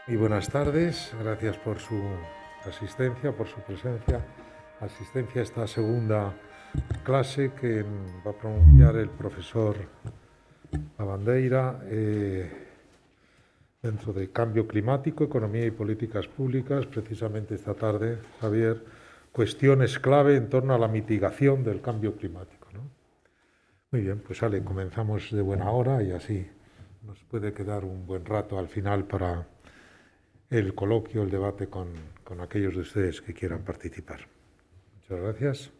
Muy buenas tardes, gracias por su asistencia, por su presencia. Asistencia a esta segunda clase que va a pronunciar el profesor Lavandeira dentro de cambio climático, economía y políticas públicas. Precisamente esta tarde, Javier, cuestiones clave en torno a la mitigación del cambio climático, ¿no? Muy bien, pues comenzamos de buena hora y así nos puede quedar un buen rato al final para el coloquio, el debate con aquellos de ustedes que quieran participar. Muchas gracias.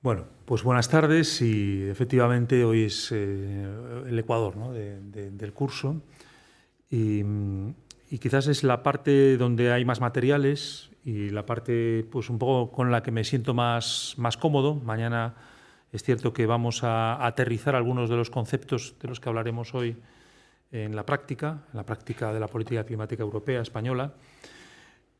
Bueno, pues buenas tardes y efectivamente hoy es el Ecuador, ¿no? del curso y quizás es la parte donde hay más materiales y la parte pues un poco con la que me siento más cómodo. Mañana es cierto que vamos a aterrizar algunos de los conceptos de los que hablaremos hoy en la práctica de la política climática europea, española,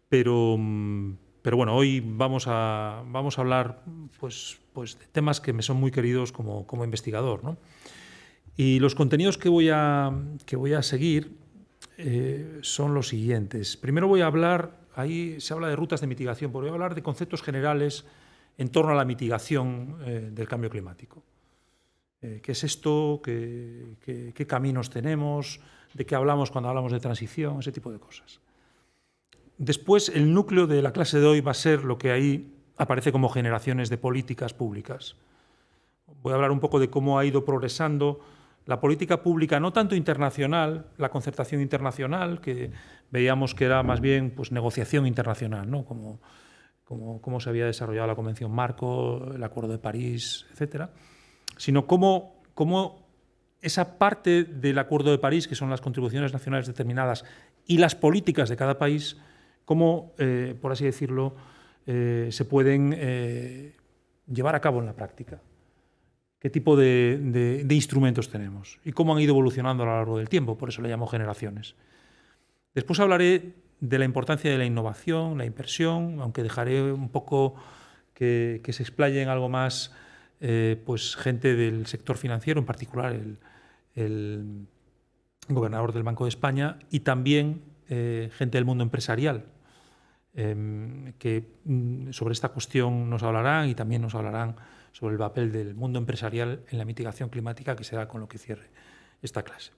pero bueno, hoy vamos a hablar pues de temas que me son muy queridos como investigador, ¿no? Y los contenidos que voy a seguir son los siguientes. Primero voy a hablar, ahí se habla de rutas de mitigación, pero voy a hablar de conceptos generales en torno a la mitigación del cambio climático. ¿Qué es esto? ¿Qué caminos tenemos? ¿De qué hablamos cuando hablamos de transición? Ese tipo de cosas. Después, el núcleo de la clase de hoy va a ser lo que ahí aparece como generaciones de políticas públicas. Voy a hablar un poco de cómo ha ido progresando la política pública, no tanto internacional, la concertación internacional, que veíamos que era más bien pues, negociación internacional, ¿no? Cómo se había desarrollado la Convención Marco, el Acuerdo de París, etcétera, sino cómo esa parte del Acuerdo de París, que son las contribuciones nacionales determinadas, y las políticas de cada país, cómo, por así decirlo, se pueden llevar a cabo en la práctica. ¿Qué tipo de instrumentos tenemos? Y cómo han ido evolucionando a lo largo del tiempo, por eso le llamo generaciones. Después hablaré de la importancia de la innovación, la inversión, aunque dejaré un poco que se explaye en algo más pues gente del sector financiero, en particular el gobernador del Banco de España, y también gente del mundo empresarial, que sobre esta cuestión nos hablarán y también nos hablarán sobre el papel del mundo empresarial en la mitigación climática, que será con lo que cierre esta clase.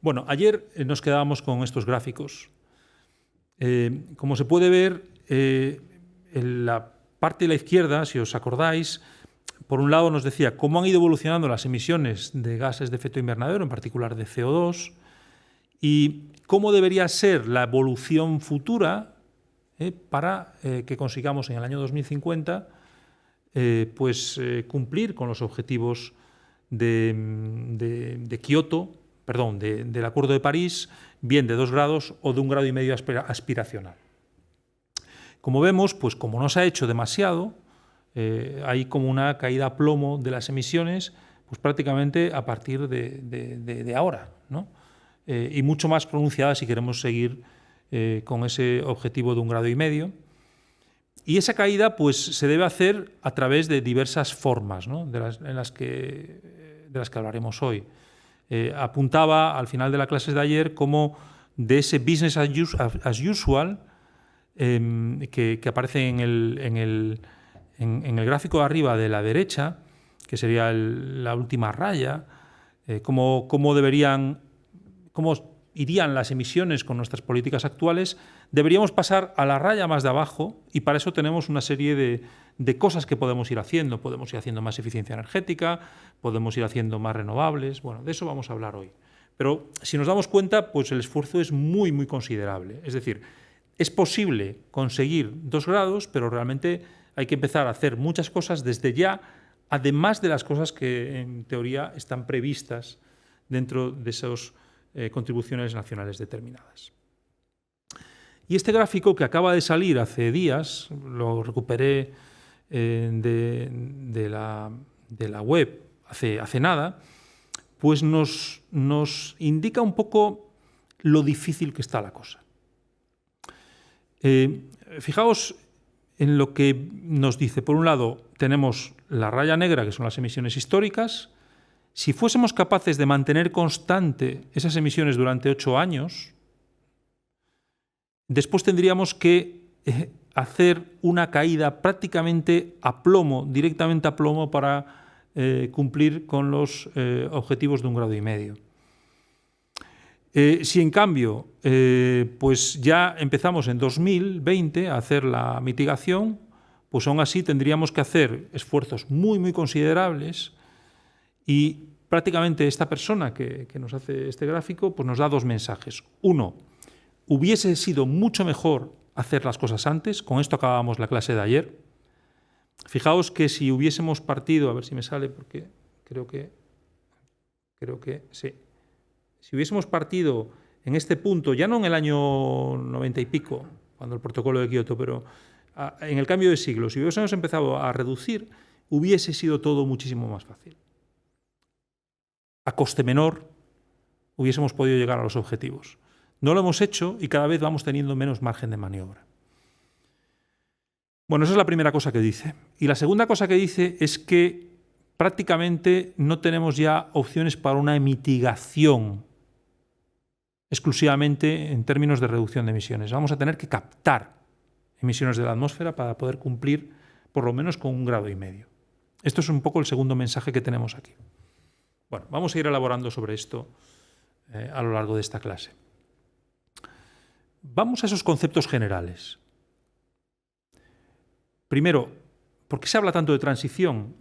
Bueno, ayer nos quedábamos con estos gráficos. Como se puede ver, en la parte de la izquierda, si os acordáis, por un lado nos decía cómo han ido evolucionando las emisiones de gases de efecto invernadero, en particular de CO2, y cómo debería ser la evolución futura para que consigamos en el año 2050 cumplir con los objetivos de Kioto, perdón, del Acuerdo de París, bien de 2 grados o de 1,5 grados aspiracional. Como vemos, pues como no se ha hecho demasiado, hay como una caída a plomo de las emisiones, pues prácticamente a partir de ahora, ¿no? Y mucho más pronunciada si queremos seguir con ese objetivo de 1,5 grados. Y esa caída pues, se debe hacer a través de diversas formas, ¿no? de las que hablaremos hoy. Apuntaba al final de la clase de ayer como de ese business as usual que aparece en el gráfico de arriba de la derecha, que sería la última raya, cómo irían las emisiones con nuestras políticas actuales, deberíamos pasar a la raya más de abajo y para eso tenemos una serie de cosas que podemos ir haciendo. Podemos ir haciendo más eficiencia energética, podemos ir haciendo más renovables. Bueno, de eso vamos a hablar hoy. Pero si nos damos cuenta, pues el esfuerzo es muy, muy considerable. Es decir, es posible conseguir 2 grados, pero realmente hay que empezar a hacer muchas cosas desde ya, además de las cosas que en teoría están previstas dentro de esas contribuciones nacionales determinadas. Y este gráfico que acaba de salir hace días, lo recuperé de la web hace nada, pues nos indica un poco lo difícil que está la cosa. Fijaos en lo que nos dice. Por un lado, tenemos la raya negra, que son las emisiones históricas. Si fuésemos capaces de mantener constante esas emisiones durante 8 años, después tendríamos que hacer una caída prácticamente a plomo, directamente a plomo, para cumplir con los objetivos de 1,5 grados. Si en cambio pues ya empezamos en 2020 a hacer la mitigación, pues aún así tendríamos que hacer esfuerzos muy considerables, y prácticamente esta persona que nos hace este gráfico pues nos da 2 mensajes. Uno, hubiese sido mucho mejor hacer las cosas antes. Con esto acabábamos la clase de ayer. Fijaos que si hubiésemos partido, a ver si me sale, porque creo que sí. Si hubiésemos partido en este punto, ya no en el año 90 y pico, cuando el protocolo de Kioto, pero en el cambio de siglo, si hubiésemos empezado a reducir, hubiese sido todo muchísimo más fácil. A coste menor hubiésemos podido llegar a los objetivos. No lo hemos hecho y cada vez vamos teniendo menos margen de maniobra. Bueno, esa es la primera cosa que dice. Y la segunda cosa que dice es que prácticamente no tenemos ya opciones para una mitigación exclusivamente en términos de reducción de emisiones. Vamos a tener que captar emisiones de la atmósfera para poder cumplir por lo menos con 1,5 grados. Esto es un poco el segundo mensaje que tenemos aquí. Bueno, vamos a ir elaborando sobre esto a lo largo de esta clase. Vamos a esos conceptos generales. Primero, ¿por qué se habla tanto de transición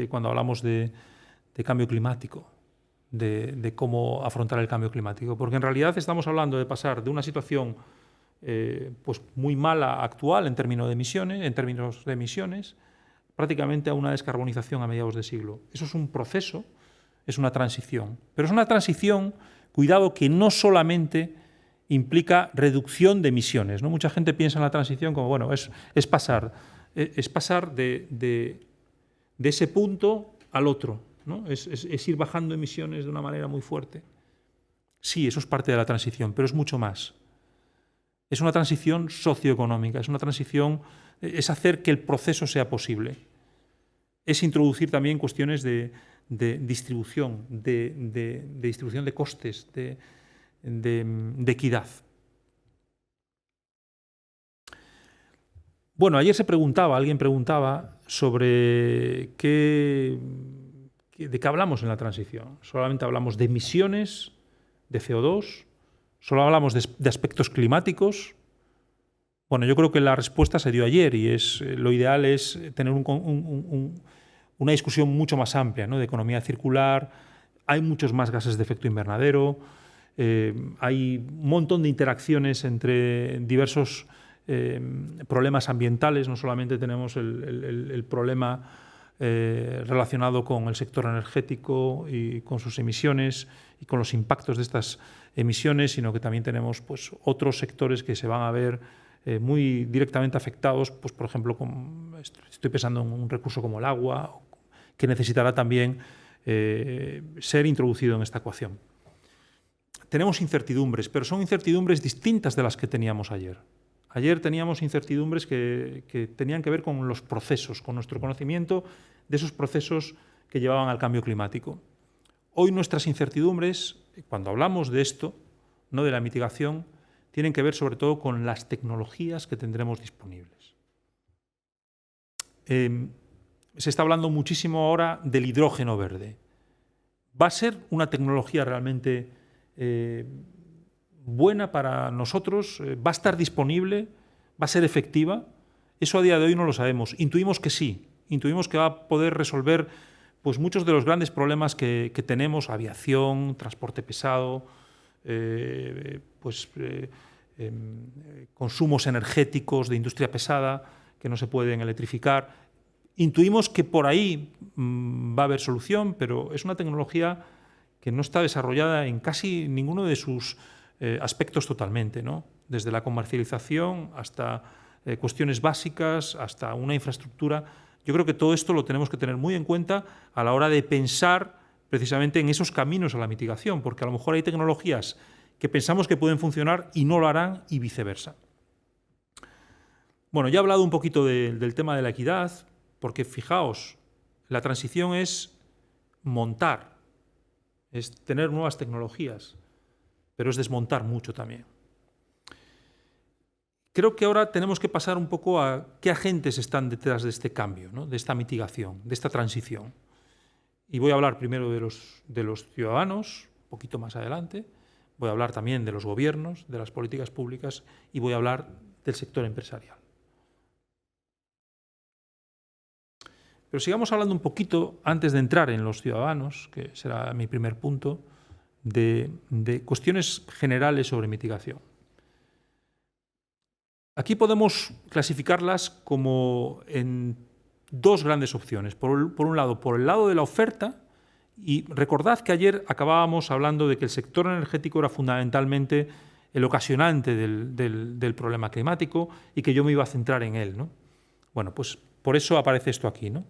cuando hablamos de cambio climático? De cómo afrontar el cambio climático, porque en realidad estamos hablando de pasar de una situación pues muy mala actual en términos de emisiones, prácticamente a una descarbonización a mediados de siglo. Eso es un proceso, es una transición, pero es una transición, cuidado, que no solamente implica reducción de emisiones, ¿no? Mucha gente piensa en la transición como, bueno, es pasar de ese punto al otro, ¿no? Es ir bajando emisiones de una manera muy fuerte. Sí, eso es parte de la transición, pero es mucho más. Es una transición socioeconómica, es hacer que el proceso sea posible. Es introducir también cuestiones de distribución, de distribución de costes, de equidad. Bueno, ayer alguien preguntaba sobre ¿de qué hablamos en la transición? ¿Solamente hablamos de emisiones de CO2? ¿Solo hablamos de aspectos climáticos? Bueno, yo creo que la respuesta se dio ayer y lo ideal es tener una discusión mucho más amplia, ¿no? De economía circular. Hay muchos más gases de efecto invernadero, hay un montón de interacciones entre diversos problemas ambientales. No solamente tenemos el problema relacionado con el sector energético y con sus emisiones y con los impactos de estas emisiones, sino que también tenemos pues, otros sectores que se van a ver muy directamente afectados, pues, por ejemplo, estoy pensando en un recurso como el agua, que necesitará también ser introducido en esta ecuación. Tenemos incertidumbres, pero son incertidumbres distintas de las que teníamos ayer. Ayer teníamos incertidumbres que tenían que ver con los procesos, con nuestro conocimiento de esos procesos que llevaban al cambio climático. Hoy nuestras incertidumbres, cuando hablamos de esto, no de la mitigación, tienen que ver sobre todo con las tecnologías que tendremos disponibles. Se está hablando muchísimo ahora del hidrógeno verde. ¿Va a ser una tecnología realmente buena para nosotros? ¿Va a estar disponible? ¿Va a ser efectiva? Eso a día de hoy no lo sabemos. Intuimos que sí. Intuimos que va a poder resolver pues, muchos de los grandes problemas que tenemos: aviación, transporte pesado, consumos energéticos de industria pesada que no se pueden electrificar. Intuimos que por ahí va a haber solución, pero es una tecnología que no está desarrollada en casi ninguno de sus aspectos totalmente, ¿no? Desde la comercialización hasta cuestiones básicas, hasta una infraestructura. Yo creo que todo esto lo tenemos que tener muy en cuenta a la hora de pensar precisamente en esos caminos a la mitigación, porque a lo mejor hay tecnologías que pensamos que pueden funcionar y no lo harán, y viceversa. Bueno, ya he hablado un poquito del tema de la equidad, porque fijaos, la transición es montar, es tener nuevas tecnologías, pero es desmontar mucho también. Creo que ahora tenemos que pasar un poco a qué agentes están detrás de este cambio, ¿no? De esta mitigación, de esta transición. Y voy a hablar primero de los ciudadanos, un poquito más adelante. Voy a hablar también de los gobiernos, de las políticas públicas y voy a hablar del sector empresarial. Pero sigamos hablando un poquito, antes de entrar en los ciudadanos, que será mi primer punto, de cuestiones generales sobre mitigación. Aquí podemos clasificarlas como en dos grandes opciones. Por un lado, por el lado de la oferta, y recordad que ayer acabábamos hablando de que el sector energético era fundamentalmente el ocasionante del problema climático y que yo me iba a centrar en él, ¿no? Bueno, pues por eso aparece esto aquí, ¿no?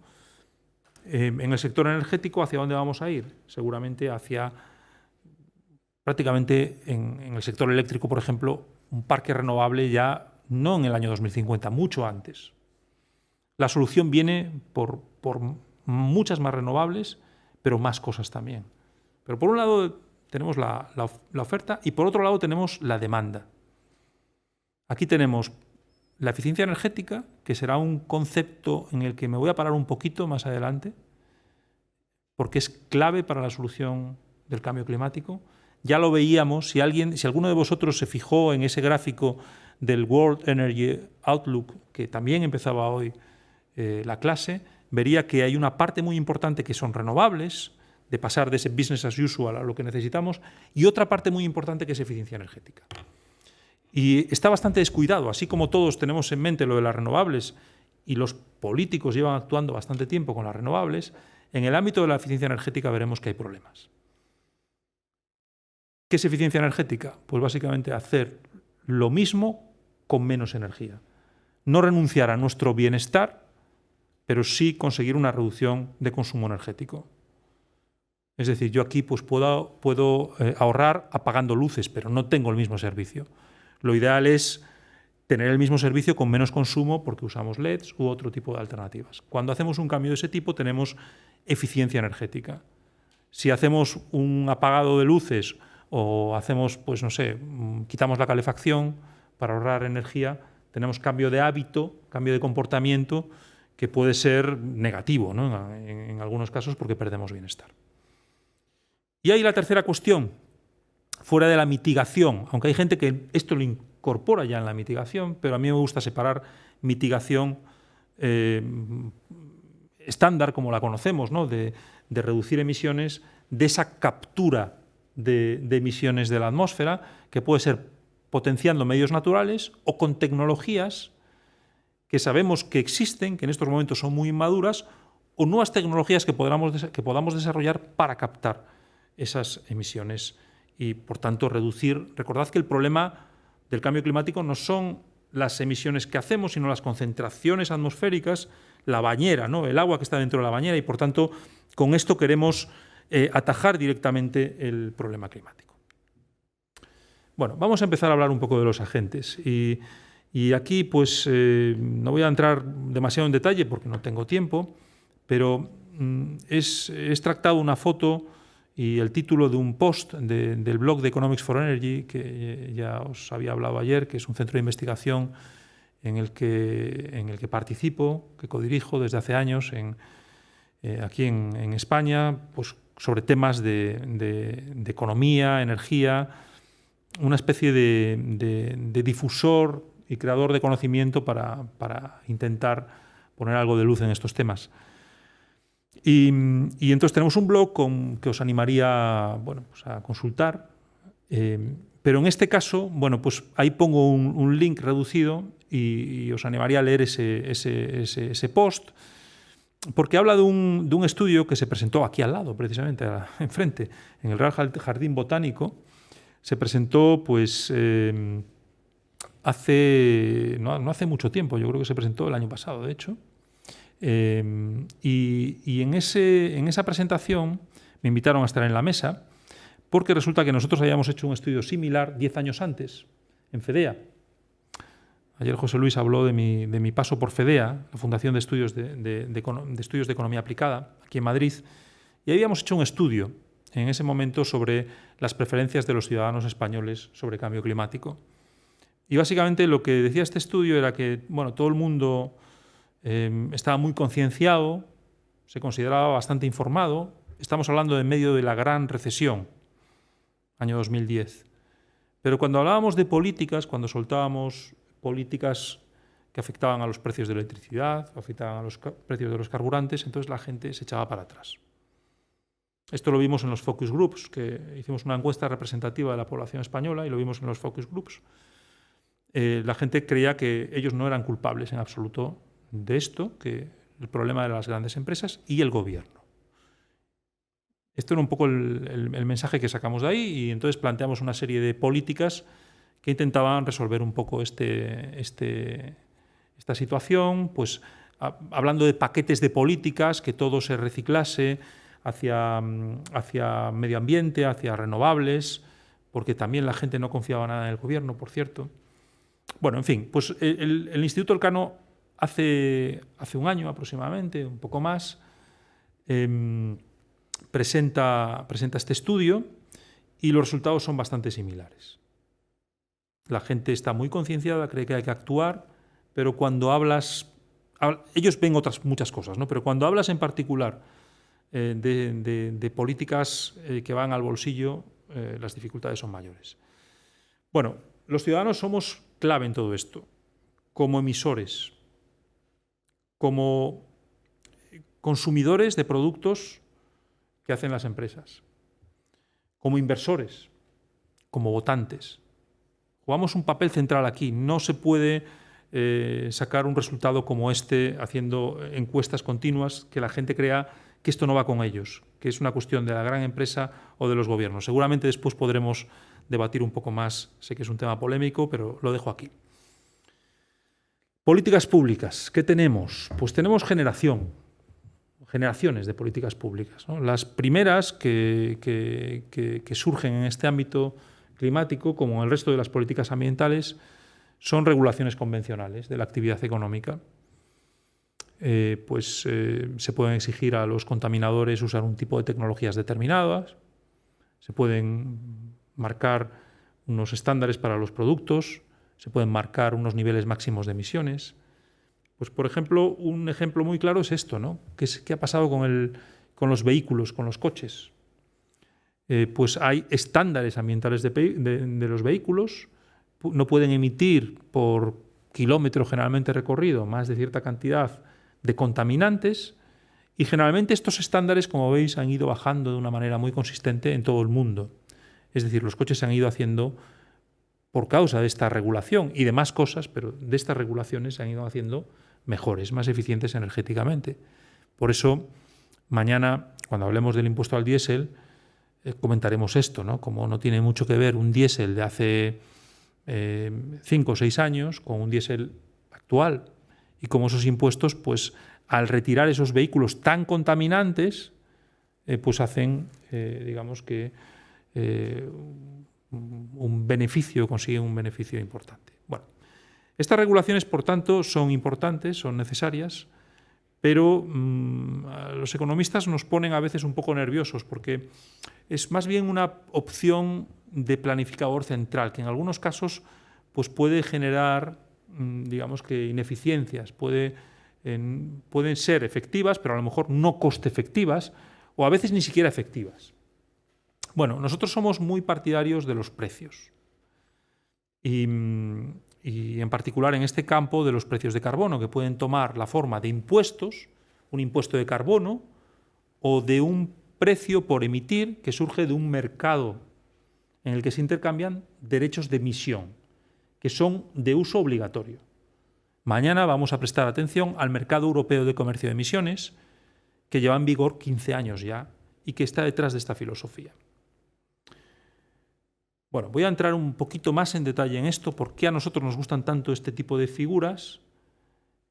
En el sector energético, ¿hacia dónde vamos a ir? Seguramente hacia, prácticamente en el sector eléctrico, por ejemplo, un parque renovable ya no en el año 2050, mucho antes. La solución viene por muchas más renovables, pero más cosas también. Pero por un lado tenemos la oferta y por otro lado tenemos la demanda. Aquí tenemos la eficiencia energética, que será un concepto en el que me voy a parar un poquito más adelante, porque es clave para la solución del cambio climático. Ya lo veíamos, si alguno de vosotros se fijó en ese gráfico del World Energy Outlook, que también empezaba hoy la clase, vería que hay una parte muy importante que son renovables, de pasar de ese business as usual a lo que necesitamos, y otra parte muy importante que es eficiencia energética. Y está bastante descuidado, así como todos tenemos en mente lo de las renovables y los políticos llevan actuando bastante tiempo con las renovables, en el ámbito de la eficiencia energética veremos que hay problemas. ¿Qué es eficiencia energética? Pues básicamente hacer lo mismo con menos energía. No renunciar a nuestro bienestar, pero sí conseguir una reducción de consumo energético. Es decir, yo aquí pues puedo ahorrar apagando luces, pero no tengo el mismo servicio. Lo ideal es tener el mismo servicio con menos consumo porque usamos LEDs u otro tipo de alternativas. Cuando hacemos un cambio de ese tipo tenemos eficiencia energética. Si hacemos un apagado de luces o hacemos, pues no sé, quitamos la calefacción para ahorrar energía, tenemos cambio de hábito, cambio de comportamiento que puede ser negativo, ¿no? En algunos casos porque perdemos bienestar. Y ahí la tercera cuestión, fuera de la mitigación, aunque hay gente que esto lo incorpora ya en la mitigación, pero a mí me gusta separar mitigación estándar, como la conocemos, ¿no? de reducir emisiones, de esa captura de emisiones de la atmósfera, que puede ser potenciando medios naturales o con tecnologías que sabemos que existen, que en estos momentos son muy inmaduras, o nuevas tecnologías que podamos desarrollar para captar esas emisiones y, por tanto, reducir. Recordad que el problema del cambio climático no son las emisiones que hacemos, sino las concentraciones atmosféricas, la bañera, ¿no? El agua que está dentro de la bañera, y, por tanto, con esto queremos atajar directamente el problema climático. Bueno, vamos a empezar a hablar un poco de los agentes. Y aquí, pues, no voy a entrar demasiado en detalle porque no tengo tiempo, pero he extractado una foto y el título de un post del blog de Economics for Energy, que ya os había hablado ayer, que es un centro de investigación en el que participo, que codirijo desde hace años aquí en España, pues sobre temas de economía, energía, una especie de difusor y creador de conocimiento para intentar poner algo de luz en estos temas. Y entonces tenemos un blog que os animaría, bueno, pues a consultar, pero en este caso, bueno, pues ahí pongo un link reducido y os animaría a leer ese post, porque habla de un estudio que se presentó aquí al lado, precisamente, enfrente, en el Real Jardín Botánico. Se presentó, pues, no hace mucho tiempo, yo creo que se presentó el año pasado, de hecho. Y en esa presentación me invitaron a estar en la mesa porque resulta que nosotros habíamos hecho un estudio similar 10 años antes, en FEDEA. Ayer José Luis habló de mi paso por FEDEA, la Fundación de Estudios de Estudios de Economía Aplicada, aquí en Madrid, y habíamos hecho un estudio en ese momento sobre las preferencias de los ciudadanos españoles sobre cambio climático. Y básicamente lo que decía este estudio era que todo el mundo estaba muy concienciado, se consideraba bastante informado. Estamos hablando en medio de la gran recesión, año 2010. Pero cuando hablábamos de políticas, cuando soltábamos políticas que afectaban a los precios de la electricidad, afectaban a los precios de los carburantes, entonces la gente se echaba para atrás. Esto lo vimos en los focus groups, que hicimos una encuesta representativa de la población española y lo vimos en los focus groups. La gente creía que ellos no eran culpables en absoluto de esto, que el problema de las grandes empresas y el gobierno. Esto era un poco el mensaje que sacamos de ahí y entonces planteamos una serie de políticas que intentaban resolver un poco esta situación, pues hablando de paquetes de políticas, que todo se reciclase hacia medio ambiente, hacia renovables, porque también la gente no confiaba nada en el gobierno, por cierto. Bueno, en fin, pues el Instituto Elcano hace un año aproximadamente, un poco más, presenta este estudio y los resultados son bastante similares. La gente está muy concienciada, cree que hay que actuar, pero cuando ellos ven otras muchas cosas, ¿no? Pero cuando hablas en particular de políticas que van al bolsillo, las dificultades son mayores. Bueno, los ciudadanos somos clave en todo esto, como emisores, como consumidores de productos que hacen las empresas, como inversores, como votantes. Jugamos un papel central aquí. No se puede sacar un resultado como este haciendo encuestas continuas que la gente crea que esto no va con ellos, que es una cuestión de la gran empresa o de los gobiernos. Seguramente después podremos debatir un poco más. Sé que es un tema polémico, pero lo dejo aquí. Políticas públicas. ¿Qué tenemos? Pues tenemos generaciones de políticas públicas, ¿no? Las primeras que surgen en este ámbito climático, como en el resto de las políticas ambientales, son regulaciones convencionales de la actividad económica. Se pueden exigir a los contaminadores usar un tipo de tecnologías determinadas, se pueden marcar unos estándares para los productos, se pueden marcar unos niveles máximos de emisiones. Pues, por ejemplo, un ejemplo muy claro es esto, ¿no? ¿Qué ha pasado con los vehículos, con los coches? Pues hay estándares ambientales de los vehículos, no pueden emitir por kilómetro generalmente recorrido más de cierta cantidad de contaminantes y generalmente estos estándares, como veis, han ido bajando de una manera muy consistente en todo el mundo. Es decir, los coches se han ido haciendo por causa de esta regulación y de más cosas, pero de estas regulaciones se han ido haciendo mejores, más eficientes energéticamente. Por eso, mañana, cuando hablemos del impuesto al diésel, comentaremos esto, ¿no? Como no tiene mucho que ver un diésel de hace 5 o 6 años con un diésel actual y como esos impuestos, pues al retirar esos vehículos tan contaminantes, pues hacen, digamos que consiguen un beneficio importante. Bueno, estas regulaciones, por tanto, son importantes, son necesarias, pero los economistas nos ponen a veces un poco nerviosos porque es más bien una opción de planificador central, que en algunos casos pues puede generar, digamos que ineficiencias, pueden ser efectivas, pero a lo mejor no coste efectivas, o a veces ni siquiera efectivas. Bueno, nosotros somos muy partidarios de los precios. Y en particular en este campo de los precios de carbono, que pueden tomar la forma de impuestos, un impuesto de carbono, o de un precio por emitir que surge de un mercado en el que se intercambian derechos de emisión, que son de uso obligatorio. Mañana vamos a prestar atención al mercado europeo de comercio de emisiones, que lleva en vigor 15 años ya y que está detrás de esta filosofía. Bueno, voy a entrar un poquito más en detalle en esto, por qué a nosotros nos gustan tanto este tipo de figuras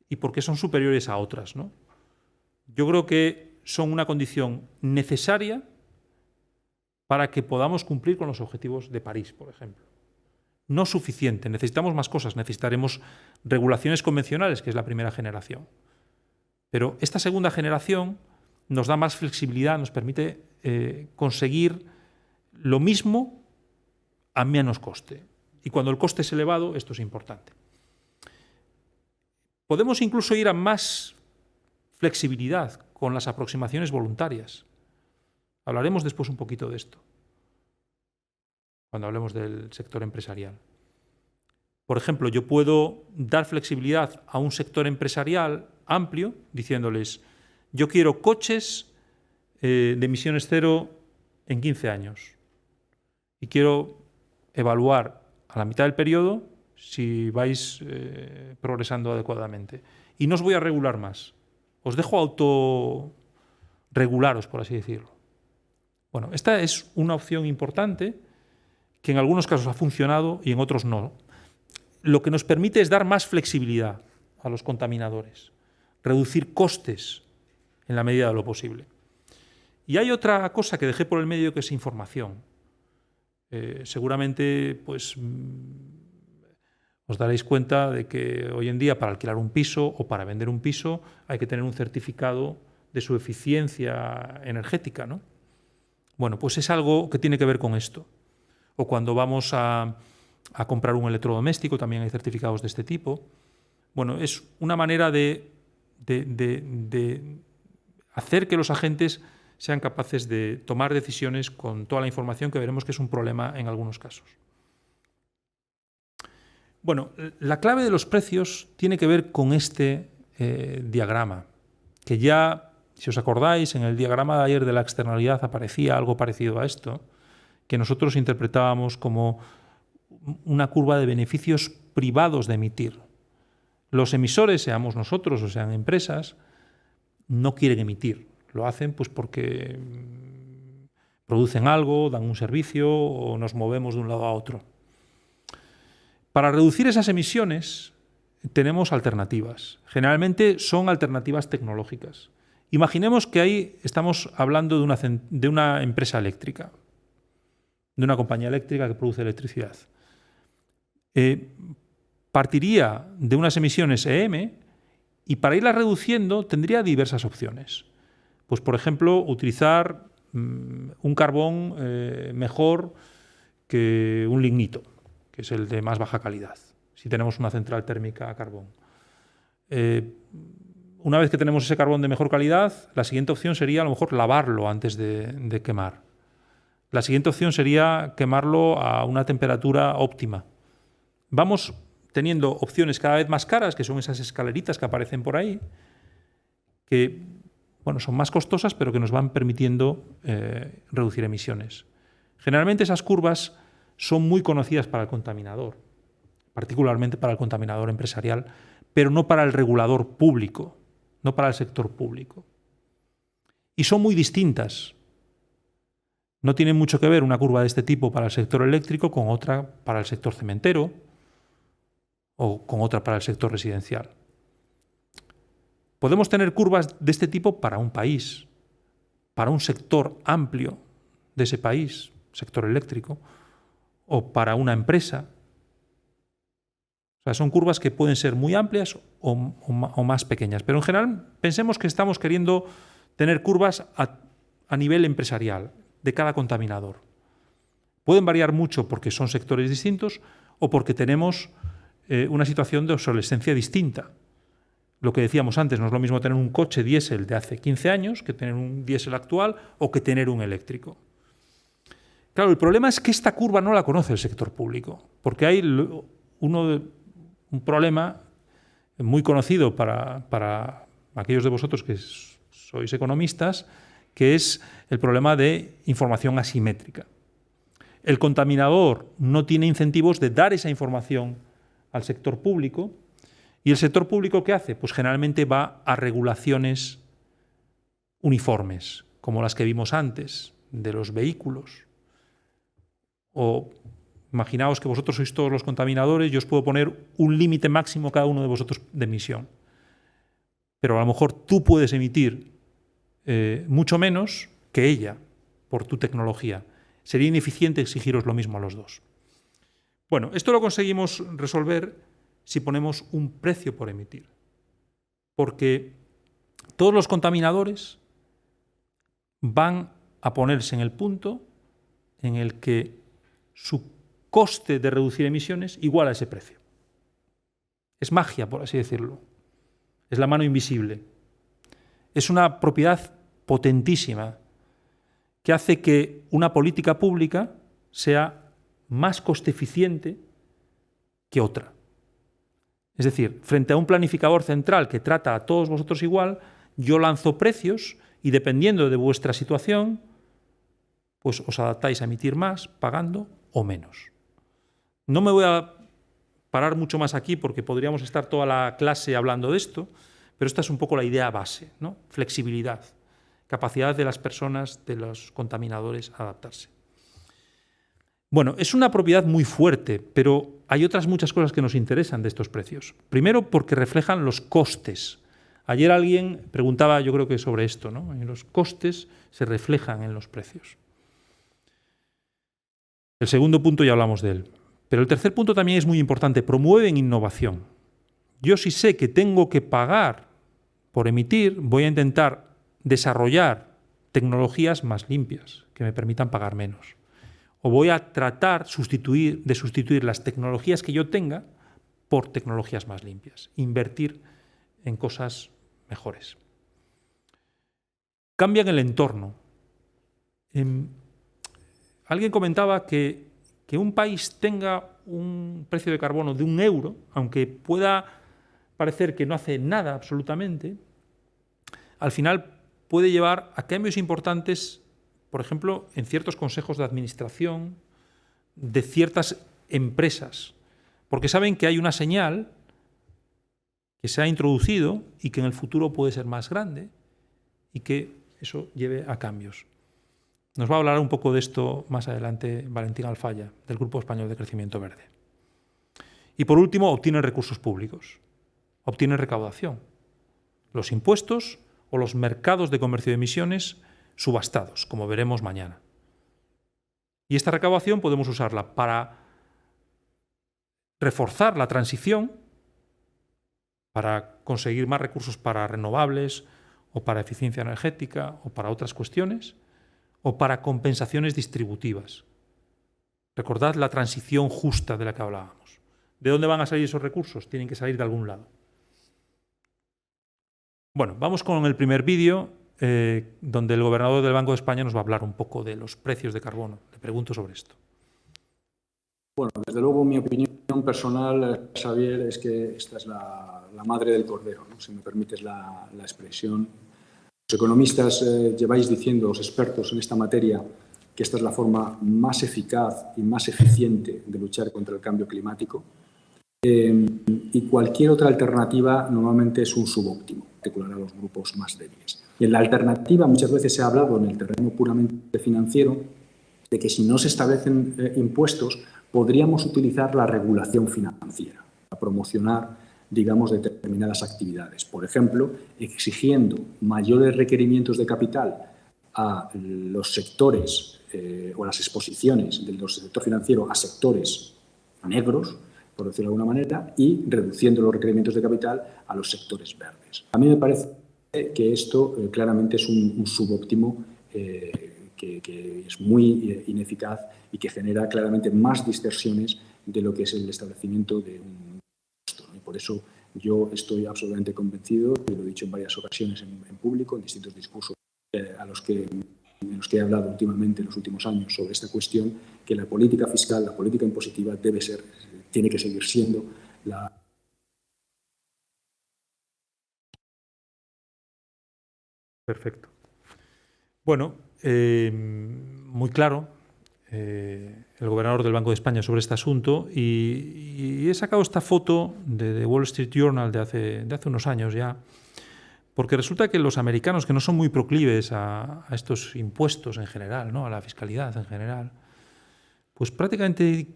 y por qué son superiores a otras, ¿no? Yo creo que son una condición necesaria para que podamos cumplir con los objetivos de París, por ejemplo. no suficiente. Necesitamos más cosas. Necesitaremos regulaciones convencionales, que es la primera generación. Pero esta segunda generación nos da más flexibilidad, nos permite conseguir lo mismo a menos coste. Y cuando el coste es elevado, esto es importante. Podemos incluso ir a más flexibilidad con las aproximaciones voluntarias. Hablaremos después un poquito de esto, cuando hablemos del sector empresarial. Por ejemplo, yo puedo dar flexibilidad a un sector empresarial amplio, diciéndoles, yo quiero coches de emisiones cero en 15 años y quiero evaluar a la mitad del periodo si vais progresando adecuadamente. Y no os voy a regular más. Os dejo autorregularos, por así decirlo. Bueno, esta es una opción importante que en algunos casos ha funcionado y en otros no. Lo que nos permite es dar más flexibilidad a los contaminadores, reducir costes en la medida de lo posible. Y hay otra cosa que dejé por el medio, que es información. Seguramente pues, os daréis cuenta de que hoy en día para alquilar un piso o para vender un piso hay que tener un certificado de su eficiencia energética, ¿no? Bueno, pues es algo que tiene que ver con esto. O cuando vamos a comprar un electrodoméstico, también hay certificados de este tipo. Bueno, es una manera de hacer que los agentes sean capaces de tomar decisiones con toda la información, que veremos que es un problema en algunos casos. Bueno, la clave de los precios tiene que ver con este diagrama, que ya, si os acordáis, en el diagrama de ayer de la externalidad aparecía algo parecido a esto, que nosotros interpretábamos como una curva de beneficios privados de emitir. Los emisores, seamos nosotros o sean empresas, no quieren emitir. Lo hacen pues porque producen algo, dan un servicio o nos movemos de un lado a otro. Para reducir esas emisiones tenemos alternativas. Generalmente son alternativas tecnológicas. Imaginemos que ahí estamos hablando de una empresa eléctrica, de una compañía eléctrica que produce electricidad. Partiría de unas emisiones EM y para irlas reduciendo tendría diversas opciones. Pues, por ejemplo, utilizar un carbón mejor que un lignito, que es el de más baja calidad, si tenemos una central térmica a carbón. Una vez que tenemos ese carbón de mejor calidad, la siguiente opción sería a lo mejor lavarlo antes de quemar. La siguiente opción sería quemarlo a una temperatura óptima. Vamos teniendo opciones cada vez más caras, que son esas escaleritas que aparecen por ahí, que bueno, son más costosas, pero que nos van permitiendo reducir emisiones. Generalmente esas curvas son muy conocidas para el contaminador, particularmente para el contaminador empresarial, pero no para el regulador público, no para el sector público. Y son muy distintas. No tiene mucho que ver una curva de este tipo para el sector eléctrico con otra para el sector cementero o con otra para el sector residencial. Podemos tener curvas de este tipo para un país, para un sector amplio de ese país, sector eléctrico, o para una empresa. O sea, son curvas que pueden ser muy amplias o más pequeñas. Pero en general pensemos que estamos queriendo tener curvas a nivel empresarial de cada contaminador. Pueden variar mucho porque son sectores distintos o porque tenemos una situación de obsolescencia distinta. Lo que decíamos antes, no es lo mismo tener un coche diésel de hace 15 años que tener un diésel actual o que tener un eléctrico. Claro, el problema es que esta curva no la conoce el sector público, porque hay un problema muy conocido para aquellos de vosotros que sois economistas, que es el problema de información asimétrica. El contaminador no tiene incentivos de dar esa información al sector público. ¿Y el sector público qué hace? Pues generalmente va a regulaciones uniformes, como las que vimos antes, de los vehículos. O imaginaos que vosotros sois todos los contaminadores, yo os puedo poner un límite máximo cada uno de vosotros de emisión. Pero a lo mejor tú puedes emitir mucho menos que ella por tu tecnología. Sería ineficiente exigiros lo mismo a los dos. Bueno, esto lo conseguimos resolver si ponemos un precio por emitir, porque todos los contaminadores van a ponerse en el punto en el que su coste de reducir emisiones iguala ese precio. Es magia, por así decirlo. Es la mano invisible. Es una propiedad potentísima que hace que una política pública sea más coste eficiente que otra. Es decir, frente a un planificador central que trata a todos vosotros igual, yo lanzo precios y dependiendo de vuestra situación, pues os adaptáis a emitir más, pagando o menos. No me voy a parar mucho más aquí porque podríamos estar toda la clase hablando de esto, pero esta es un poco la idea base, ¿no? Flexibilidad, capacidad de las personas, de los contaminadores a adaptarse. Bueno, es una propiedad muy fuerte, pero hay otras muchas cosas que nos interesan de estos precios. Primero, porque reflejan los costes. Ayer alguien preguntaba, yo creo que sobre esto, ¿no? Los costes se reflejan en los precios. El segundo punto ya hablamos de él. Pero el tercer punto también es muy importante, promueven innovación. Yo si sé que tengo que pagar por emitir, voy a intentar desarrollar tecnologías más limpias, que me permitan pagar menos. O voy a tratar de sustituir las tecnologías que yo tenga por tecnologías más limpias. Invertir en cosas mejores. Cambian el entorno. Alguien comentaba que un país tenga un precio de carbono de 1 euro, aunque pueda parecer que no hace nada absolutamente, al final puede llevar a cambios importantes, por ejemplo, en ciertos consejos de administración de ciertas empresas, porque saben que hay una señal que se ha introducido y que en el futuro puede ser más grande y que eso lleve a cambios. Nos va a hablar un poco de esto más adelante Valentín Alfaya, del Grupo Español de Crecimiento Verde. Y por último, obtienen recursos públicos, obtienen recaudación, los impuestos o los mercados de comercio de emisiones subastados, como veremos mañana. Y esta recaudación podemos usarla para reforzar la transición, para conseguir más recursos para renovables o para eficiencia energética o para otras cuestiones, o para compensaciones distributivas. Recordad la transición justa de la que hablábamos. ¿De dónde van a salir esos recursos? Tienen que salir de algún lado. Bueno, vamos con el primer vídeo, donde el gobernador del Banco de España nos va a hablar un poco de los precios de carbono. Le pregunto sobre esto. Bueno, desde luego mi opinión personal, Xavier, es que esta es la madre del cordero, ¿no? Si me permites la expresión. Los economistas lleváis diciendo, los expertos en esta materia, que esta es la forma más eficaz y más eficiente de luchar contra el cambio climático. Y cualquier otra alternativa normalmente es un subóptimo, en particular a los grupos más débiles. Y en la alternativa muchas veces se ha hablado en el terreno puramente financiero de que si no se establecen impuestos podríamos utilizar la regulación financiera para promocionar, digamos, determinadas actividades. Por ejemplo, exigiendo mayores requerimientos de capital a los sectores o las exposiciones del sector financiero a sectores negros, por decirlo de alguna manera, y reduciendo los requerimientos de capital a los sectores verdes. A mí me parece que esto claramente es un subóptimo que es muy ineficaz y que genera claramente más distorsiones de lo que es el establecimiento de un impuesto, ¿no? Y por eso yo estoy absolutamente convencido, y lo he dicho en varias ocasiones en público, en distintos discursos en los que he hablado últimamente en los últimos años sobre esta cuestión, que la política fiscal, la política impositiva tiene que seguir siendo la... Perfecto. Bueno, muy claro el gobernador del Banco de España sobre este asunto y he sacado esta foto de Wall Street Journal de hace unos años ya, porque resulta que los americanos, que no son muy proclives a estos impuestos en general, ¿no? A la fiscalidad en general, pues prácticamente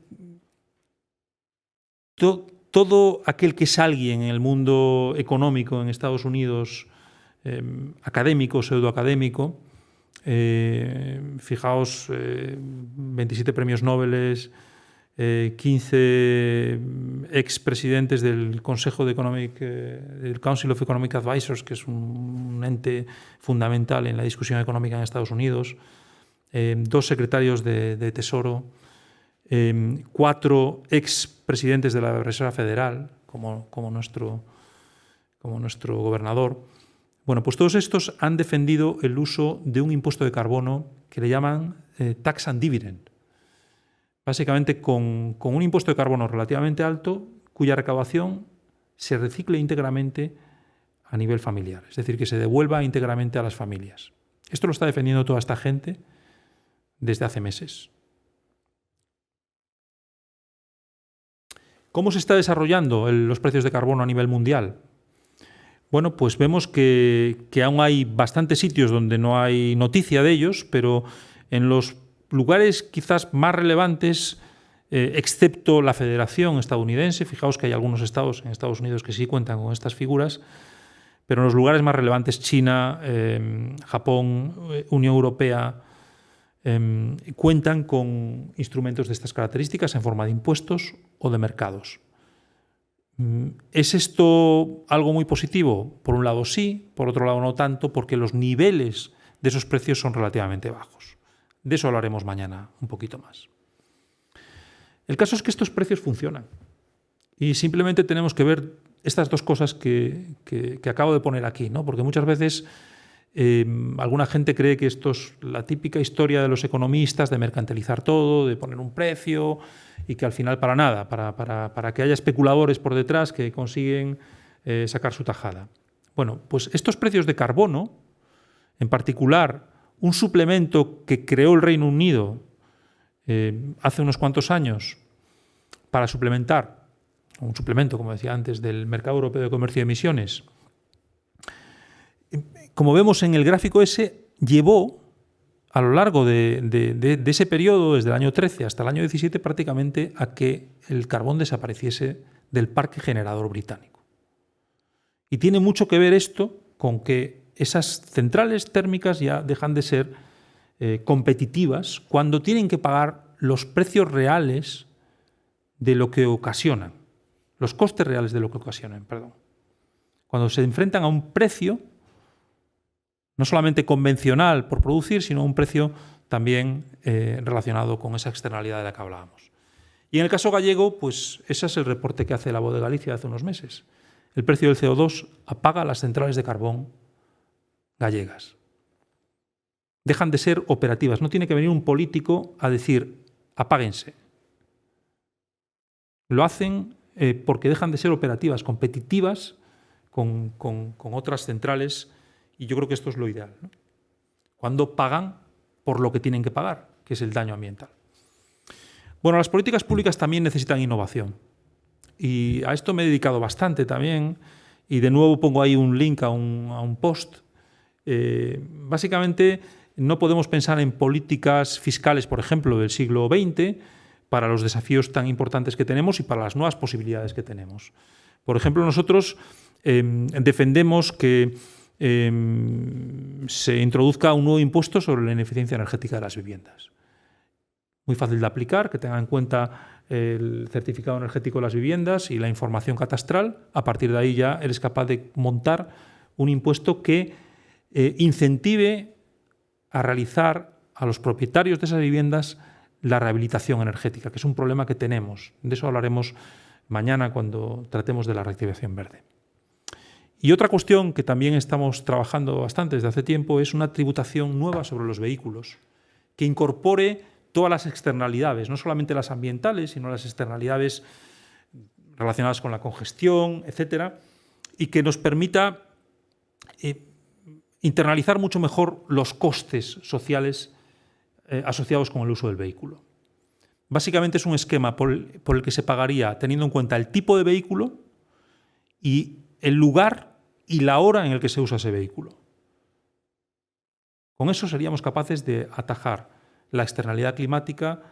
todo aquel que es alguien en el mundo económico en Estados Unidos, académico, pseudoacadémico, fijaos, 27 premios Nobel, 15 expresidentes del del Council of Economic Advisors, que es un ente fundamental en la discusión económica en Estados Unidos, 2 secretarios de Tesoro, 4 expresidentes de la Reserva Federal, como nuestro gobernador. Bueno, pues todos estos han defendido el uso de un impuesto de carbono que le llaman tax and dividend. Básicamente con un impuesto de carbono relativamente alto, cuya recaudación se recicle íntegramente a nivel familiar, es decir, que se devuelva íntegramente a las familias. Esto lo está defendiendo toda esta gente desde hace meses. ¿Cómo se está desarrollando los precios de carbono a nivel mundial? Bueno, pues vemos que aún hay bastantes sitios donde no hay noticia de ellos, pero en los lugares quizás más relevantes, excepto la Federación Estadounidense, fijaos que hay algunos estados en Estados Unidos que sí cuentan con estas figuras, pero en los lugares más relevantes, China, Japón, Unión Europea, cuentan con instrumentos de estas características en forma de impuestos o de mercados. ¿Es esto algo muy positivo? Por un lado sí, por otro lado no tanto, porque los niveles de esos precios son relativamente bajos. De eso hablaremos mañana un poquito más. El caso es que estos precios funcionan y simplemente tenemos que ver estas dos cosas que acabo de poner aquí, ¿no? Porque muchas veces alguna gente cree que esto es la típica historia de los economistas de mercantilizar todo, de poner un precio y que al final para nada, para que haya especuladores por detrás que consiguen sacar su tajada. Bueno, pues estos precios de carbono, en particular un suplemento que creó el Reino Unido hace unos cuantos años para suplementar, un suplemento, como decía antes, del Mercado Europeo de Comercio de Emisiones, como vemos en el gráfico ese, llevó a lo largo de ese periodo, desde el año 13 hasta el año 17, prácticamente a que el carbón desapareciese del parque generador británico. Y tiene mucho que ver esto con que esas centrales térmicas ya dejan de ser competitivas cuando tienen que pagar los precios reales de lo que ocasionan, los costes reales de lo que ocasionan, perdón. Cuando se enfrentan a un precio no solamente convencional por producir, sino un precio también relacionado con esa externalidad de la que hablábamos. Y en el caso gallego, pues ese es el reporte que hace la Voz de Galicia hace unos meses. El precio del CO2 apaga las centrales de carbón gallegas. Dejan de ser operativas. No tiene que venir un político a decir apáguense. Lo hacen porque dejan de ser operativas, competitivas con otras centrales. Y yo creo que esto es lo ideal, ¿no? Cuando pagan por lo que tienen que pagar, que es el daño ambiental. Bueno, las políticas públicas también necesitan innovación. Y a esto me he dedicado bastante también. Y de nuevo pongo ahí un link a un post. Básicamente, no podemos pensar en políticas fiscales, por ejemplo, del siglo XX, para los desafíos tan importantes que tenemos y para las nuevas posibilidades que tenemos. Por ejemplo, nosotros defendemos que se introduzca un nuevo impuesto sobre la ineficiencia energética de las viviendas. Muy fácil de aplicar, que tenga en cuenta el certificado energético de las viviendas y la información catastral. A partir de ahí ya eres capaz de montar un impuesto que incentive a realizar a los propietarios de esas viviendas la rehabilitación energética, que es un problema que tenemos. De eso hablaremos mañana cuando tratemos de la reactivación verde. Y otra cuestión que también estamos trabajando bastante desde hace tiempo es una tributación nueva sobre los vehículos, que incorpore todas las externalidades, no solamente las ambientales, sino las externalidades relacionadas con la congestión, etcétera, y que nos permita internalizar mucho mejor los costes sociales asociados con el uso del vehículo. Básicamente es un esquema por el que se pagaría teniendo en cuenta el tipo de vehículo y el lugar y la hora en el que se usa ese vehículo. Con eso seríamos capaces de atajar la externalidad climática,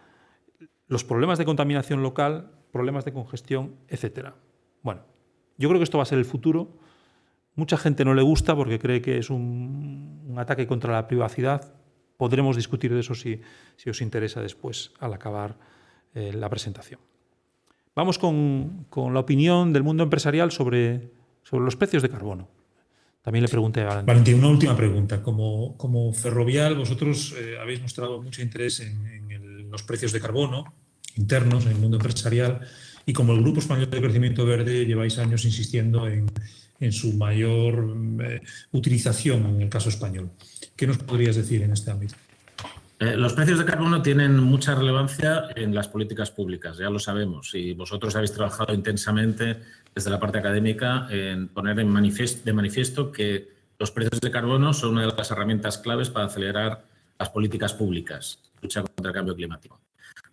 los problemas de contaminación local, problemas de congestión, etc. Bueno, yo creo que esto va a ser el futuro. Mucha gente no le gusta porque cree que es un ataque contra la privacidad. Podremos discutir de eso si os interesa después, al acabar la presentación. Vamos con la opinión del mundo empresarial sobre los precios de carbono. También le pregunté a Valentín. Valentín, una última pregunta. Como Ferrovial, vosotros habéis mostrado mucho interés en los precios de carbono internos en el mundo empresarial, y como el Grupo Español de Crecimiento Verde lleváis años insistiendo en su mayor utilización en el caso español. ¿Qué nos podrías decir en este ámbito? Los precios de carbono tienen mucha relevancia en las políticas públicas, ya lo sabemos, y vosotros habéis trabajado intensamente desde la parte académica en poner de manifiesto que los precios de carbono son una de las herramientas claves para acelerar las políticas públicas, lucha contra el cambio climático.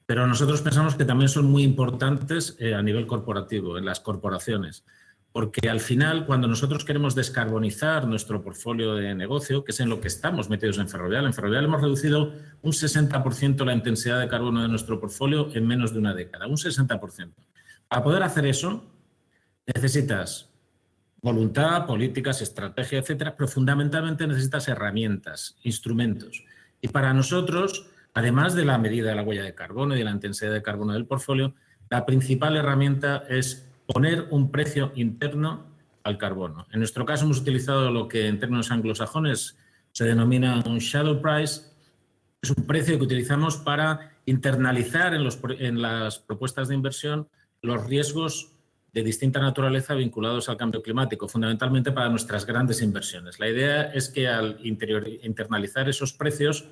Pero nosotros pensamos que también son muy importantes a nivel corporativo, en las corporaciones, porque al final, cuando nosotros queremos descarbonizar nuestro portfolio de negocio, que es en lo que estamos metidos en Ferrovial hemos reducido un 60% la intensidad de carbono de nuestro portfolio en menos de una década, un 60%. Para poder hacer eso, necesitas voluntad, políticas, estrategia, etcétera, pero fundamentalmente necesitas herramientas, instrumentos. Y para nosotros, además de la medida de la huella de carbono y de la intensidad de carbono del portfolio, la principal herramienta es poner un precio interno al carbono. En nuestro caso hemos utilizado lo que en términos anglosajones se denomina un shadow price. Es un precio que utilizamos para internalizar en las propuestas de inversión los riesgos de distinta naturaleza vinculados al cambio climático, fundamentalmente para nuestras grandes inversiones. La idea es que al internalizar esos precios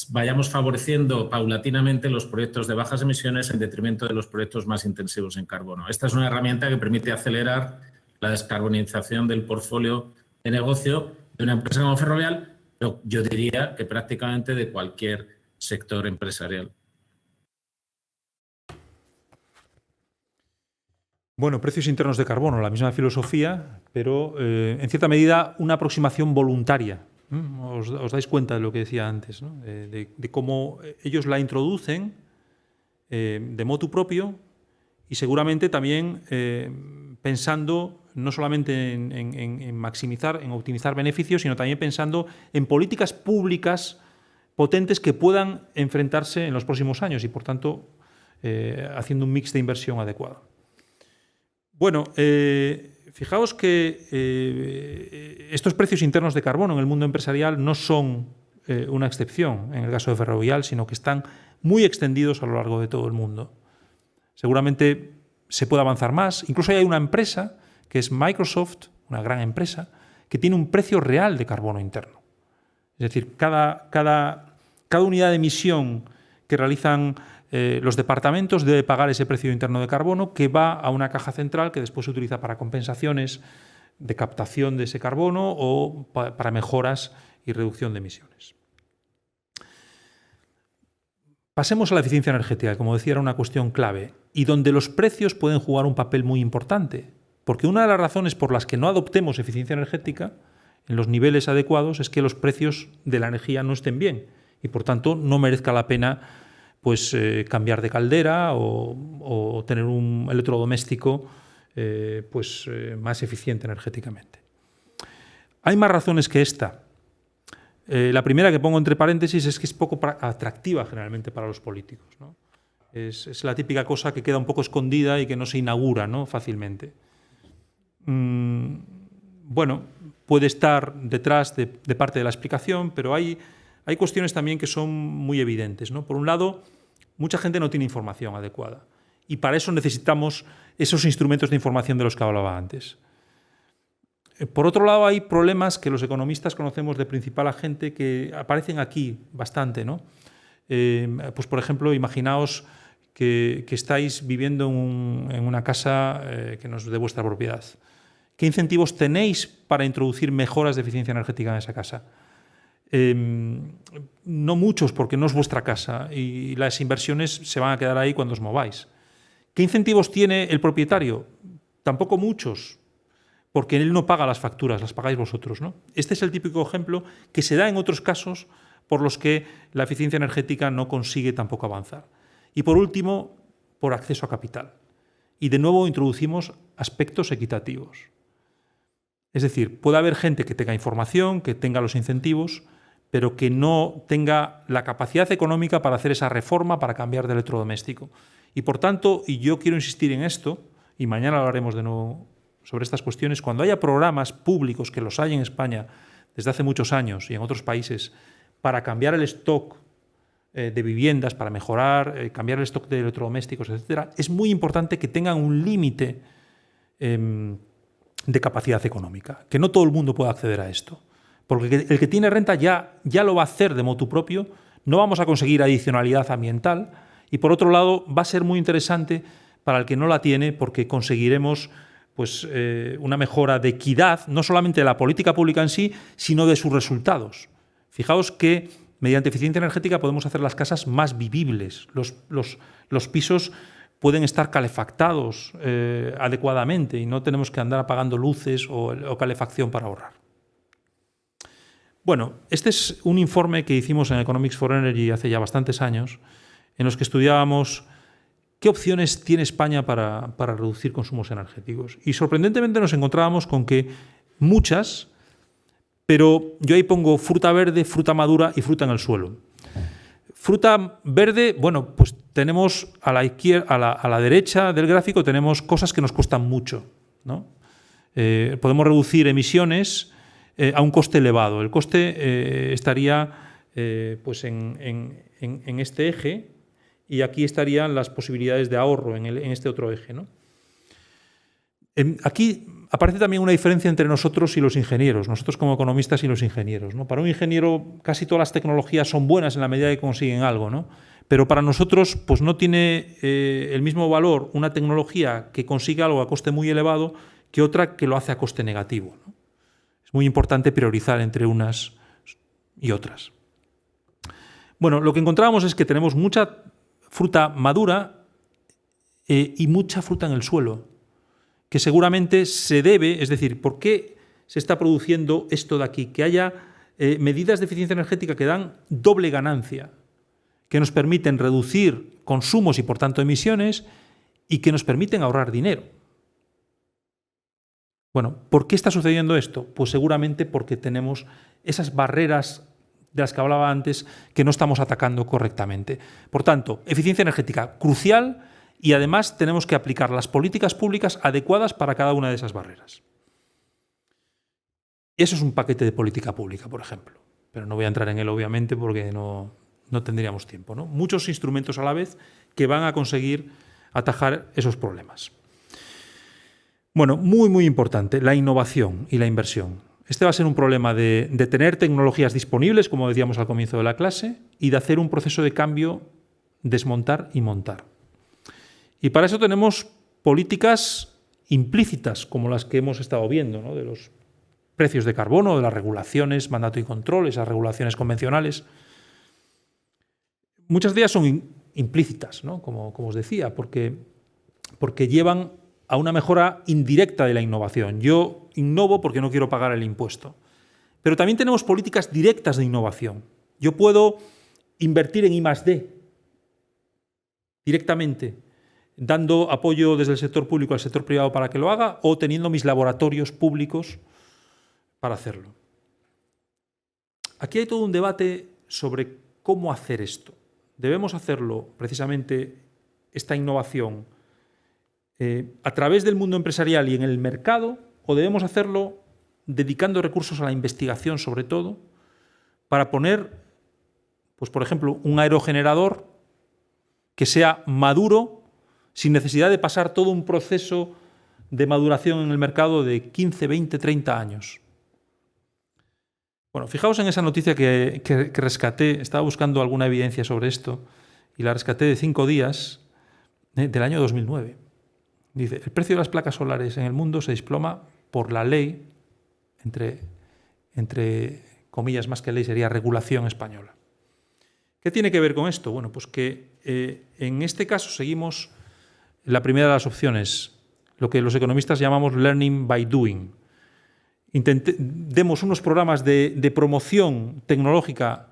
vayamos favoreciendo paulatinamente los proyectos de bajas emisiones en detrimento de los proyectos más intensivos en carbono. Esta es una herramienta que permite acelerar la descarbonización del portfolio de negocio de una empresa como Ferrovial, pero yo diría que prácticamente de cualquier sector empresarial. Bueno, precios internos de carbono, la misma filosofía, pero en cierta medida una aproximación voluntaria. Os dais cuenta de lo que decía antes, ¿no? de cómo ellos la introducen de motu propio y seguramente también pensando no solamente en maximizar, en optimizar beneficios, sino también pensando en políticas públicas potentes que puedan enfrentarse en los próximos años y, por tanto, haciendo un mix de inversión adecuado. Bueno, fijaos que estos precios internos de carbono en el mundo empresarial no son una excepción en el caso de Ferrovial, sino que están muy extendidos a lo largo de todo el mundo. Seguramente se puede avanzar más. Incluso hay una empresa, que es Microsoft, una gran empresa, que tiene un precio real de carbono interno. Es decir, cada unidad de emisión que realizan los departamentos debe pagar ese precio interno de carbono que va a una caja central que después se utiliza para compensaciones de captación de ese carbono o para mejoras y reducción de emisiones. Pasemos a la eficiencia energética, que como decía era una cuestión clave y donde los precios pueden jugar un papel muy importante, porque una de las razones por las que no adoptemos eficiencia energética en los niveles adecuados es que los precios de la energía no estén bien y por tanto no merezca la pena pues cambiar de caldera o tener un electrodoméstico más eficiente energéticamente. Hay más razones que esta. La primera que pongo entre paréntesis es que es poco atractiva generalmente para los políticos, ¿no? Es la típica cosa que queda un poco escondida y que no se inaugura, ¿no? Fácilmente. Bueno, puede estar detrás de parte de la explicación, pero hay cuestiones también que son muy evidentes, ¿no? Por un lado, mucha gente no tiene información adecuada y para eso necesitamos esos instrumentos de información de los que hablaba antes. Por otro lado, hay problemas que los economistas conocemos de principal agente que aparecen aquí bastante, ¿no? Pues, por ejemplo, imaginaos que estáis viviendo en una casa que no es de vuestra propiedad. ¿Qué incentivos tenéis para introducir mejoras de eficiencia energética en esa casa? No muchos, porque no es vuestra casa y las inversiones se van a quedar ahí cuando os mováis. ¿Qué incentivos tiene el propietario? Tampoco muchos, porque él no paga las facturas, las pagáis vosotros, ¿no? Este es el típico ejemplo que se da en otros casos por los que la eficiencia energética no consigue tampoco avanzar. Y por último, por acceso a capital. Y de nuevo introducimos aspectos equitativos. Es decir, puede haber gente que tenga información, que tenga los incentivos, pero que no tenga la capacidad económica para hacer esa reforma, para cambiar de electrodoméstico. Y por tanto, y yo quiero insistir en esto, y mañana hablaremos de nuevo sobre estas cuestiones, cuando haya programas públicos, que los hay en España desde hace muchos años y en otros países, para cambiar el stock de viviendas, para mejorar, cambiar el stock de electrodomésticos, etcétera, es muy importante que tengan un límite de capacidad económica, que no todo el mundo pueda acceder a esto. Porque el que tiene renta ya lo va a hacer de motu propio, no vamos a conseguir adicionalidad ambiental y, por otro lado, va a ser muy interesante para el que no la tiene porque conseguiremos pues, una mejora de equidad, no solamente de la política pública en sí, sino de sus resultados. Fijaos que mediante eficiencia energética podemos hacer las casas más vivibles, los pisos pueden estar calefactados adecuadamente y no tenemos que andar apagando luces o calefacción para ahorrar. Bueno, este es un informe que hicimos en Economics for Energy hace ya bastantes años, en los que estudiábamos qué opciones tiene España para reducir consumos energéticos. Y sorprendentemente nos encontrábamos con que muchas, pero yo ahí pongo fruta verde, fruta madura y fruta en el suelo. Fruta verde, bueno, pues tenemos a la izquierda, a la derecha del gráfico tenemos cosas que nos cuestan mucho, ¿no? Podemos reducir emisiones a un coste elevado. El coste estaría pues en este eje y aquí estarían las posibilidades de ahorro en este otro eje, ¿no? Aquí aparece también una diferencia entre nosotros y los ingenieros, nosotros como economistas y los ingenieros, ¿no? Para un ingeniero casi todas las tecnologías son buenas en la medida que consiguen algo, ¿no? Pero para nosotros pues no tiene el mismo valor una tecnología que consigue algo a coste muy elevado que otra que lo hace a coste negativo, ¿no? Es muy importante priorizar entre unas y otras. Bueno, lo que encontrábamos es que tenemos mucha fruta madura y mucha fruta en el suelo, que seguramente se debe, es decir, ¿por qué se está produciendo esto de aquí? Que haya medidas de eficiencia energética que dan doble ganancia, que nos permiten reducir consumos y, por tanto, emisiones y que nos permiten ahorrar dinero. Bueno, ¿por qué está sucediendo esto? Pues seguramente porque tenemos esas barreras de las que hablaba antes que no estamos atacando correctamente. Por tanto, eficiencia energética crucial y además tenemos que aplicar las políticas públicas adecuadas para cada una de esas barreras. Eso es un paquete de política pública, por ejemplo. Pero no voy a entrar en él, obviamente, porque no tendríamos tiempo, ¿no? Muchos instrumentos a la vez que van a conseguir atajar esos problemas. Bueno, muy, muy importante, la innovación y la inversión. Este va a ser un problema de tener tecnologías disponibles, como decíamos al comienzo de la clase, y de hacer un proceso de cambio, desmontar y montar. Y para eso tenemos políticas implícitas, como las que hemos estado viendo, ¿no? De los precios de carbono, de las regulaciones, mandato y control, esas regulaciones convencionales. Muchas de ellas son implícitas, ¿no? Como os decía, porque llevan a una mejora indirecta de la innovación. Yo innovo porque no quiero pagar el impuesto. Pero también tenemos políticas directas de innovación. Yo puedo invertir en I+D directamente, dando apoyo desde el sector público al sector privado para que lo haga o teniendo mis laboratorios públicos para hacerlo. Aquí hay todo un debate sobre cómo hacer esto. Debemos hacerlo precisamente esta innovación a través del mundo empresarial y en el mercado, o debemos hacerlo dedicando recursos a la investigación sobre todo, para poner, pues por ejemplo, un aerogenerador que sea maduro sin necesidad de pasar todo un proceso de maduración en el mercado de 15, 20, 30 años. Bueno, fijaos en esa noticia que rescaté, estaba buscando alguna evidencia sobre esto y la rescaté de 5 días del año 2009. Dice, el precio de las placas solares en el mundo se desploma por la ley, entre comillas más que ley, sería regulación española. ¿Qué tiene que ver con esto? Bueno, pues que en este caso seguimos la primera de las opciones, lo que los economistas llamamos learning by doing. Demos unos programas de promoción tecnológica,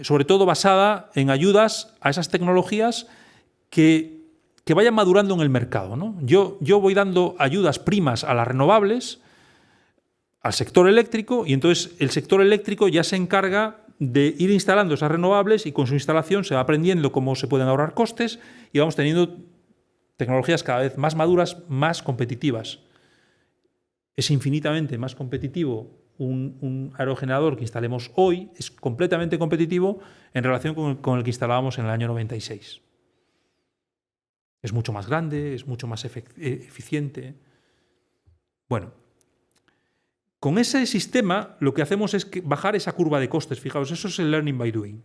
sobre todo basada en ayudas a esas tecnologías que vayan madurando en el mercado, ¿no? Yo voy dando ayudas primas a las renovables, al sector eléctrico, y entonces el sector eléctrico ya se encarga de ir instalando esas renovables, y con su instalación se va aprendiendo cómo se pueden ahorrar costes y vamos teniendo tecnologías cada vez más maduras, más competitivas. Es infinitamente más competitivo un aerogenerador que instalemos hoy, es completamente competitivo en relación con el que instalábamos en el año 96. Es mucho más grande, es mucho más eficiente. Bueno, con ese sistema lo que hacemos es bajar esa curva de costes. Fijaos, eso es el learning by doing.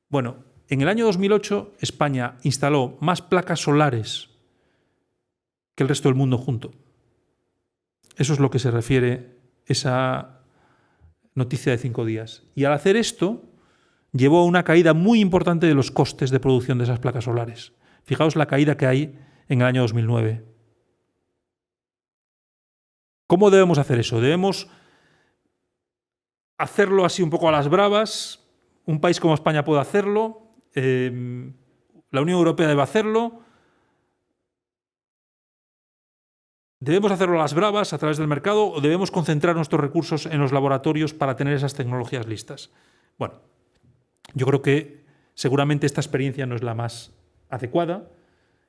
Bueno, en el año 2008 España instaló más placas solares que el resto del mundo junto. Eso es lo que se refiere esa noticia de 5 días. Y al hacer esto, llevó a una caída muy importante de los costes de producción de esas placas solares. Fijaos la caída que hay en el año 2009. ¿Cómo debemos hacer eso? Debemos hacerlo así un poco a las bravas. Un país como España puede hacerlo. La Unión Europea debe hacerlo. ¿Debemos hacerlo a las bravas a través del mercado o debemos concentrar nuestros recursos en los laboratorios para tener esas tecnologías listas? Bueno, yo creo que seguramente esta experiencia no es la más adecuada.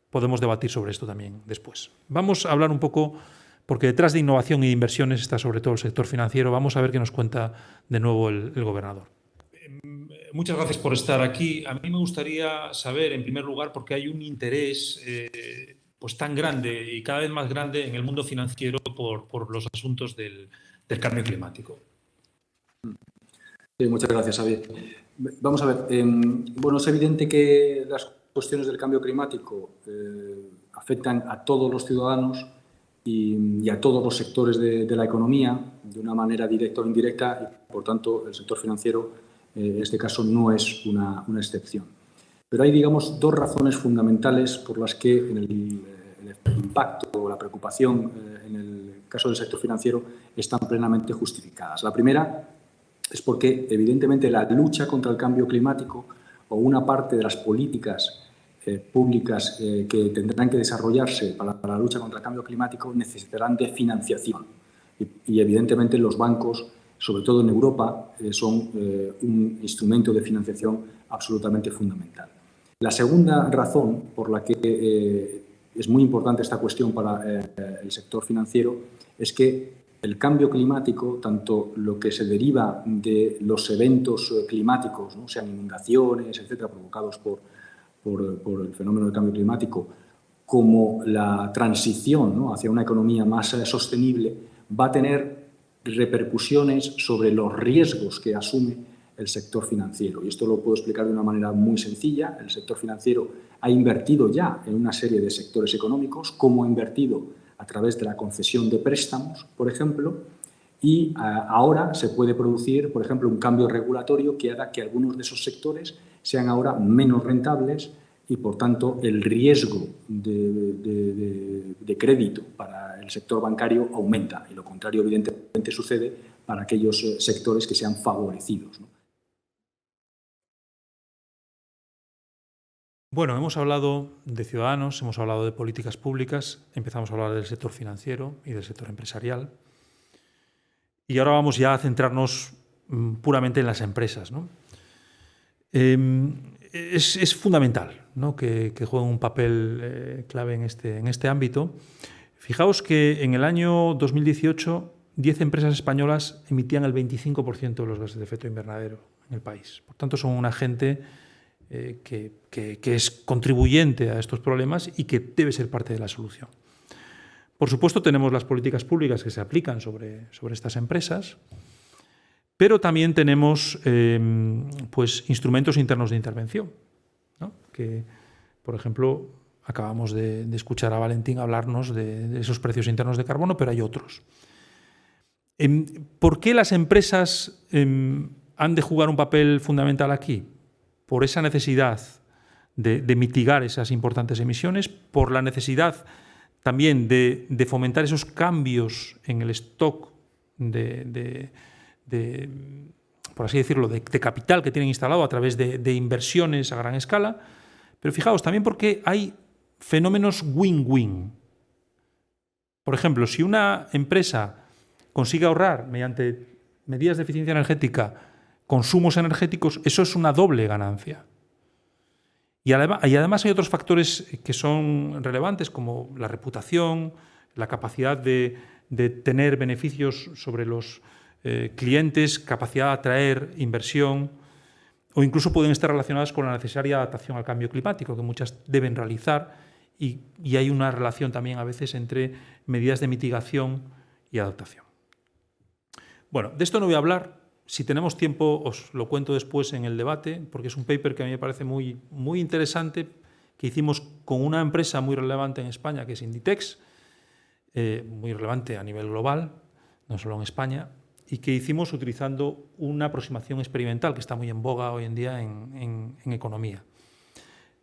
Podemos debatir sobre esto también después. Vamos a hablar un poco, porque detrás de innovación y de inversiones está sobre todo el sector financiero. Vamos a ver qué nos cuenta de nuevo el gobernador. Muchas gracias por estar aquí. A mí me gustaría saber, en primer lugar, por qué hay un interés pues tan grande y cada vez más grande en el mundo financiero por los asuntos del cambio climático. Sí, muchas gracias, Xavier. Vamos a ver. Bueno, es evidente que las cuestiones del cambio climático afectan a todos los ciudadanos y a todos los sectores de la economía de una manera directa o indirecta, y por tanto el sector financiero en este caso no es una excepción. Pero hay, digamos, dos razones fundamentales por las que el impacto o la preocupación en el caso del sector financiero están plenamente justificadas. La primera es porque, evidentemente, la lucha contra el cambio climático o una parte de las políticas públicas que tendrán que desarrollarse para la lucha contra el cambio climático necesitarán de financiación. Y evidentemente, los bancos, sobre todo en Europa, son un instrumento de financiación absolutamente fundamental. La segunda razón por la que es muy importante esta cuestión para el sector financiero es que el cambio climático, tanto lo que se deriva de los eventos climáticos, ¿no?, sean inundaciones, etcétera, provocados por el fenómeno del cambio climático, como la transición, ¿no?, hacia una economía más sostenible, va a tener repercusiones sobre los riesgos que asume el sector financiero. Y esto lo puedo explicar de una manera muy sencilla. El sector financiero ha invertido ya en una serie de sectores económicos, como ha invertido a través de la concesión de préstamos, por ejemplo, y ahora se puede producir, por ejemplo, un cambio regulatorio que haga que algunos de esos sectores sean ahora menos rentables y, por tanto, el riesgo de crédito para el sector bancario aumenta. Y lo contrario, evidentemente, sucede para aquellos sectores que sean favorecidos, ¿no? Bueno, hemos hablado de ciudadanos, hemos hablado de políticas públicas, empezamos a hablar del sector financiero y del sector empresarial. Y ahora vamos ya a centrarnos puramente en las empresas, ¿no? Es fundamental, ¿no?, que jueguen un papel clave en este ámbito. Fijaos que en el año 2018 10 empresas españolas emitían el 25% de los gases de efecto invernadero en el país. Por tanto, son un agente que es contribuyente a estos problemas y que debe ser parte de la solución. Por supuesto, tenemos las políticas públicas que se aplican sobre estas empresas, pero también tenemos pues, instrumentos internos de intervención, ¿no?, que, por ejemplo, acabamos de escuchar a Valentín hablarnos de esos precios internos de carbono, pero hay otros. ¿Por qué las empresas han de jugar un papel fundamental aquí? Por esa necesidad de mitigar esas importantes emisiones, por la necesidad también de fomentar esos cambios en el stock por así decirlo, de capital que tienen instalado a través de inversiones a gran escala. Pero fijaos, también porque hay fenómenos win-win. Por ejemplo, si una empresa consigue ahorrar mediante medidas de eficiencia energética consumos energéticos, eso es una doble ganancia. Y además hay otros factores que son relevantes, como la reputación, la capacidad de tener beneficios sobre los clientes, capacidad de atraer inversión, o incluso pueden estar relacionadas con la necesaria adaptación al cambio climático, que muchas deben realizar, y hay una relación también a veces entre medidas de mitigación y adaptación. Bueno, de esto no voy a hablar. Si tenemos tiempo, os lo cuento después en el debate, porque es un paper que a mí me parece muy, muy interesante, que hicimos con una empresa muy relevante en España, que es Inditex, muy relevante a nivel global, no solo en España, y que hicimos utilizando una aproximación experimental que está muy en boga hoy en día en economía.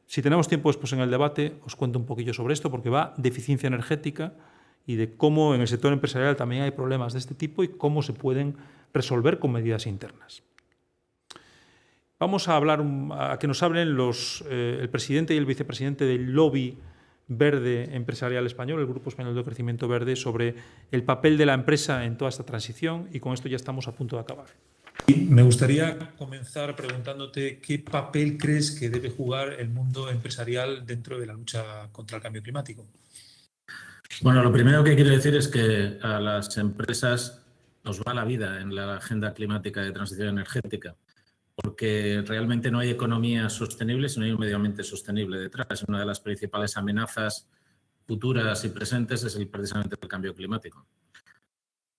Si tenemos tiempo después en el debate, os cuento un poquillo sobre esto, porque va de eficiencia energética y de cómo en el sector empresarial también hay problemas de este tipo y cómo se pueden resolver con medidas internas. Vamos a hablar, a que nos hablen el presidente y el vicepresidente del lobby verde empresarial español, el Grupo Español de Crecimiento Verde, sobre el papel de la empresa en toda esta transición, y con esto ya estamos a punto de acabar. Me gustaría comenzar preguntándote qué papel crees que debe jugar el mundo empresarial dentro de la lucha contra el cambio climático. Bueno, lo primero que quiero decir es que a las empresas nos va la vida en la agenda climática de transición energética, porque realmente no hay economía sostenible si no hay un medio ambiente sostenible detrás. Una de las principales amenazas futuras y presentes es precisamente el cambio climático.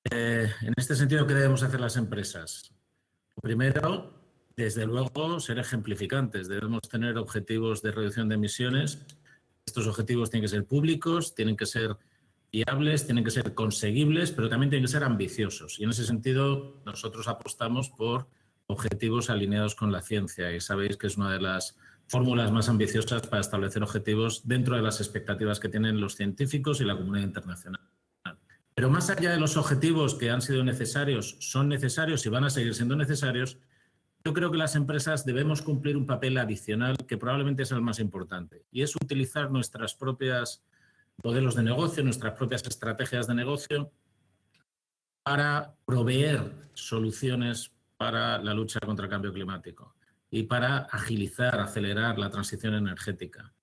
En este sentido, ¿qué debemos hacer las empresas? Primero, desde luego, ser ejemplificantes. Debemos tener objetivos de reducción de emisiones. Estos objetivos tienen que ser públicos, tienen que ser viables, tienen que ser conseguibles, pero también tienen que ser ambiciosos. Y en ese sentido, nosotros apostamos por objetivos alineados con la ciencia. Y sabéis que es una de las fórmulas más ambiciosas para establecer objetivos dentro de las expectativas que tienen los científicos y la comunidad internacional. Pero más allá de los objetivos que han sido necesarios, son necesarios y van a seguir siendo necesarios, yo creo que las empresas debemos cumplir un papel adicional que probablemente es el más importante, y es utilizar nuestras propias modelos de negocio, nuestras propias estrategias de negocio para proveer soluciones para la lucha contra el cambio climático y para agilizar, acelerar la transición energética.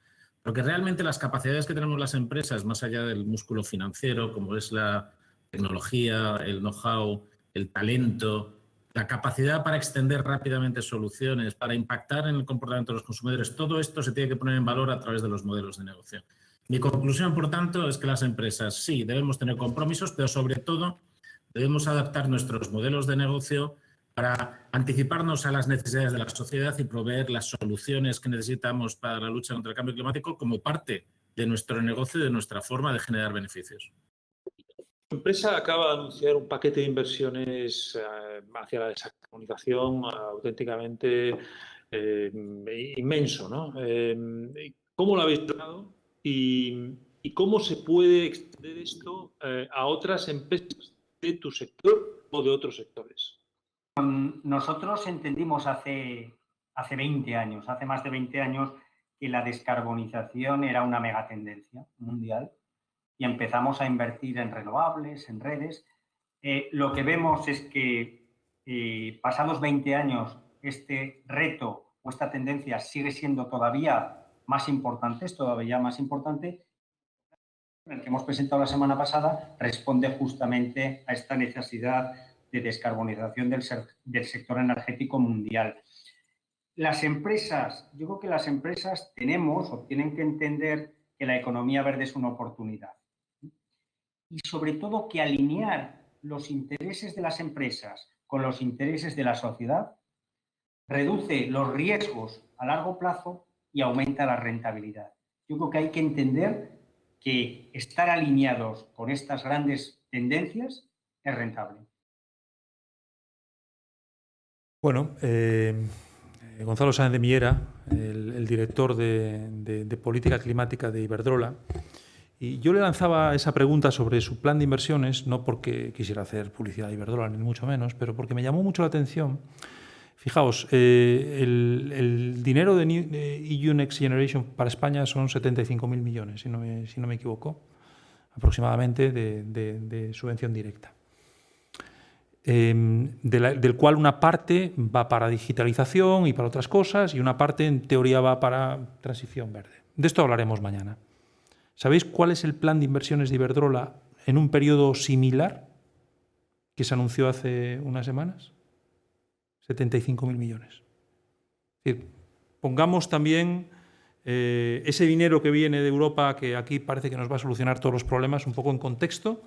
Porque realmente las capacidades que tenemos las empresas, más allá del músculo financiero, como es la tecnología, el know-how, el talento, la capacidad para extender rápidamente soluciones, para impactar en el comportamiento de los consumidores, todo esto se tiene que poner en valor a través de los modelos de negocio. Mi conclusión, por tanto, es que las empresas sí debemos tener compromisos, pero sobre todo debemos adaptar nuestros modelos de negocio para anticiparnos a las necesidades de la sociedad y proveer las soluciones que necesitamos para la lucha contra el cambio climático como parte de nuestro negocio y de nuestra forma de generar beneficios. La empresa acaba de anunciar un paquete de inversiones hacia la descarbonización auténticamente inmenso, ¿no? ¿Cómo lo habéis logrado y cómo se puede extender esto a otras empresas de tu sector o de otros sectores? Nosotros entendimos hace 20 años, hace más de 20 años, que la descarbonización era una megatendencia mundial y empezamos a invertir en renovables, en redes. Lo que vemos es que pasados 20 años este reto o esta tendencia sigue siendo todavía más importante, es todavía más importante. El que hemos presentado la semana pasada responde justamente a esta necesidad de descarbonización del sector energético mundial. Las empresas, yo creo que las empresas tenemos o tienen que entender que la economía verde es una oportunidad. Y sobre todo que alinear los intereses de las empresas con los intereses de la sociedad reduce los riesgos a largo plazo y aumenta la rentabilidad. Yo creo que hay que entender que estar alineados con estas grandes tendencias es rentable. Bueno, Gonzalo Sáenz de Miera, el director de política climática de Iberdrola, y yo le lanzaba esa pregunta sobre su plan de inversiones, no porque quisiera hacer publicidad a Iberdrola, ni mucho menos, pero porque me llamó mucho la atención. Fijaos, el dinero de EU Next Generation para España son 75.000 millones, si no me equivoco, aproximadamente de subvención directa. del cual una parte va para digitalización y para otras cosas, y una parte, en teoría, va para transición verde. De esto hablaremos mañana. ¿Sabéis cuál es el plan de inversiones de Iberdrola en un periodo similar que se anunció hace unas semanas? 75.000 millones. Es decir, pongamos también ese dinero que viene de Europa, que aquí parece que nos va a solucionar todos los problemas, un poco en contexto,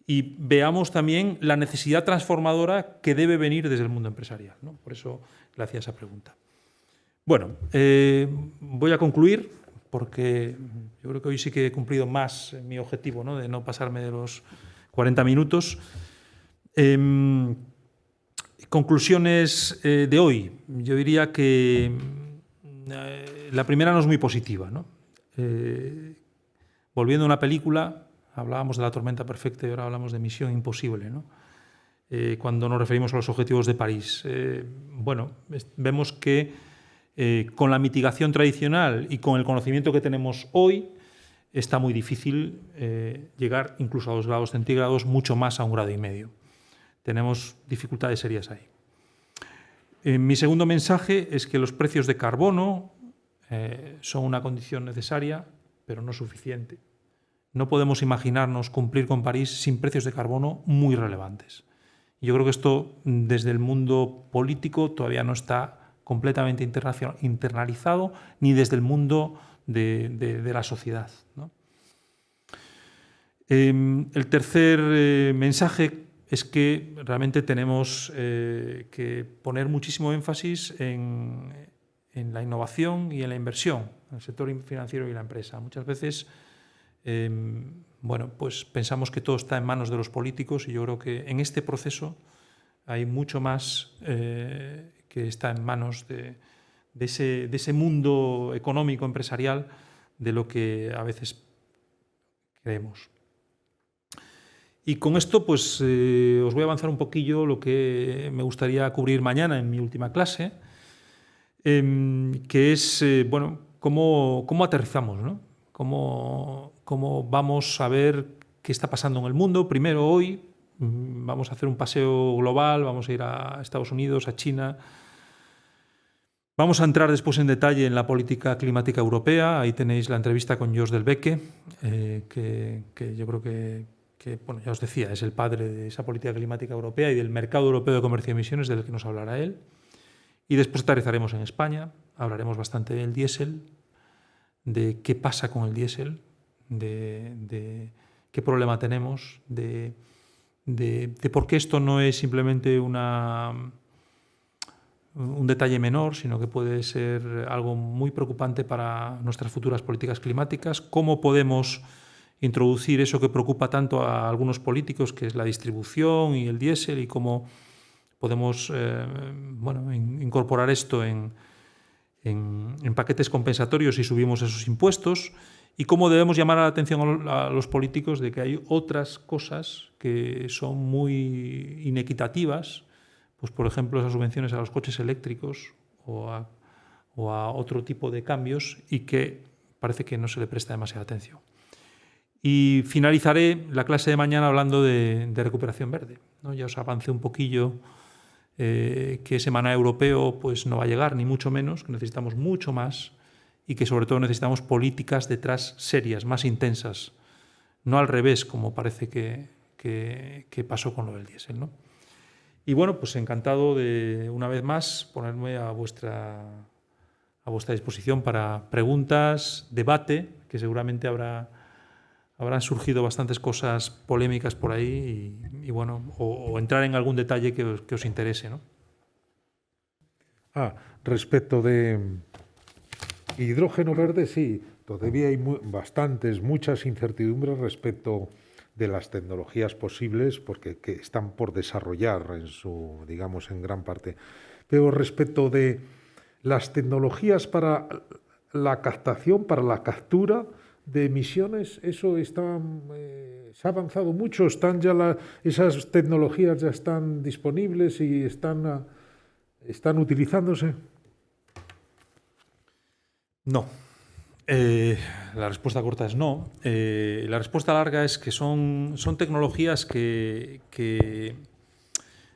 y veamos también la necesidad transformadora que debe venir desde el mundo empresarial, ¿no? Por eso le hacía esa pregunta. Bueno, voy a concluir, porque yo creo que hoy sí que he cumplido más mi objetivo, ¿no?, de no pasarme de los 40 minutos. Conclusiones de hoy. Yo diría que la primera no es muy positiva, ¿no? Volviendo a una película, hablábamos de La tormenta perfecta y ahora hablamos de Misión imposible, ¿no? Cuando nos referimos a los objetivos de París. Bueno, vemos que con la mitigación tradicional y con el conocimiento que tenemos hoy, está muy difícil llegar incluso a 2 grados centígrados, mucho más a 1,5 grados. Tenemos dificultades serias ahí. Mi segundo mensaje es que los precios de carbono son una condición necesaria, pero no suficiente. No podemos imaginarnos cumplir con París sin precios de carbono muy relevantes. Yo creo que esto, desde el mundo político, todavía no está completamente internalizado, ni desde el mundo de la sociedad, ¿no? El tercer mensaje es que realmente tenemos que poner muchísimo énfasis en la innovación y en la inversión, en el sector financiero y la empresa. Muchas veces bueno, pues pensamos que todo está en manos de los políticos, y yo creo que en este proceso hay mucho más que está en manos de ese mundo económico, empresarial, de lo que a veces creemos. Y con esto pues os voy a avanzar un poquillo lo que me gustaría cubrir mañana en mi última clase, que es bueno, cómo aterrizamos, ¿no? Cómo vamos a ver qué está pasando en el mundo. Primero, hoy vamos a hacer un paseo global, vamos a ir a Estados Unidos, a China. Vamos a entrar después en detalle en la política climática europea. Ahí tenéis la entrevista con Jos Delbecque, que yo creo que, bueno, ya os decía, es el padre de esa política climática europea y del mercado europeo de comercio de emisiones, del que nos hablará él. Y después aterrizaremos en España, hablaremos bastante del diésel, de qué pasa con el diésel, de qué problema tenemos, de por qué esto no es simplemente un detalle menor, sino que puede ser algo muy preocupante para nuestras futuras políticas climáticas, cómo podemos introducir eso que preocupa tanto a algunos políticos, que es la distribución y el diésel, y cómo podemos bueno, incorporar esto en paquetes compensatorios si subimos esos impuestos, y cómo debemos llamar la atención a los políticos de que hay otras cosas que son muy inequitativas, pues por ejemplo esas subvenciones a los coches eléctricos o a otro tipo de cambios, y que parece que no se le presta demasiada atención. Y finalizaré la clase de mañana hablando de recuperación verde, ¿no? Ya os avancé un poquillo que ese maná europeo pues no va a llegar, ni mucho menos, que necesitamos mucho más, y que sobre todo necesitamos políticas detrás serias, más intensas, no al revés, como parece que pasó con lo del diésel, ¿no? Y bueno, pues encantado de, una vez más, ponerme a vuestra disposición para preguntas, debate, que seguramente habrán surgido bastantes cosas polémicas por ahí, y bueno, o entrar en algún detalle que os interese, ¿no? Respecto de hidrógeno verde, sí, todavía hay muchas incertidumbres respecto de las tecnologías posibles, porque que están por desarrollar digamos, en gran parte. Pero respecto de las tecnologías para la captación, para la captura de emisiones, eso se ha avanzado mucho, esas tecnologías ya están disponibles y están utilizándose. No. La respuesta corta es no. La respuesta larga es que son tecnologías que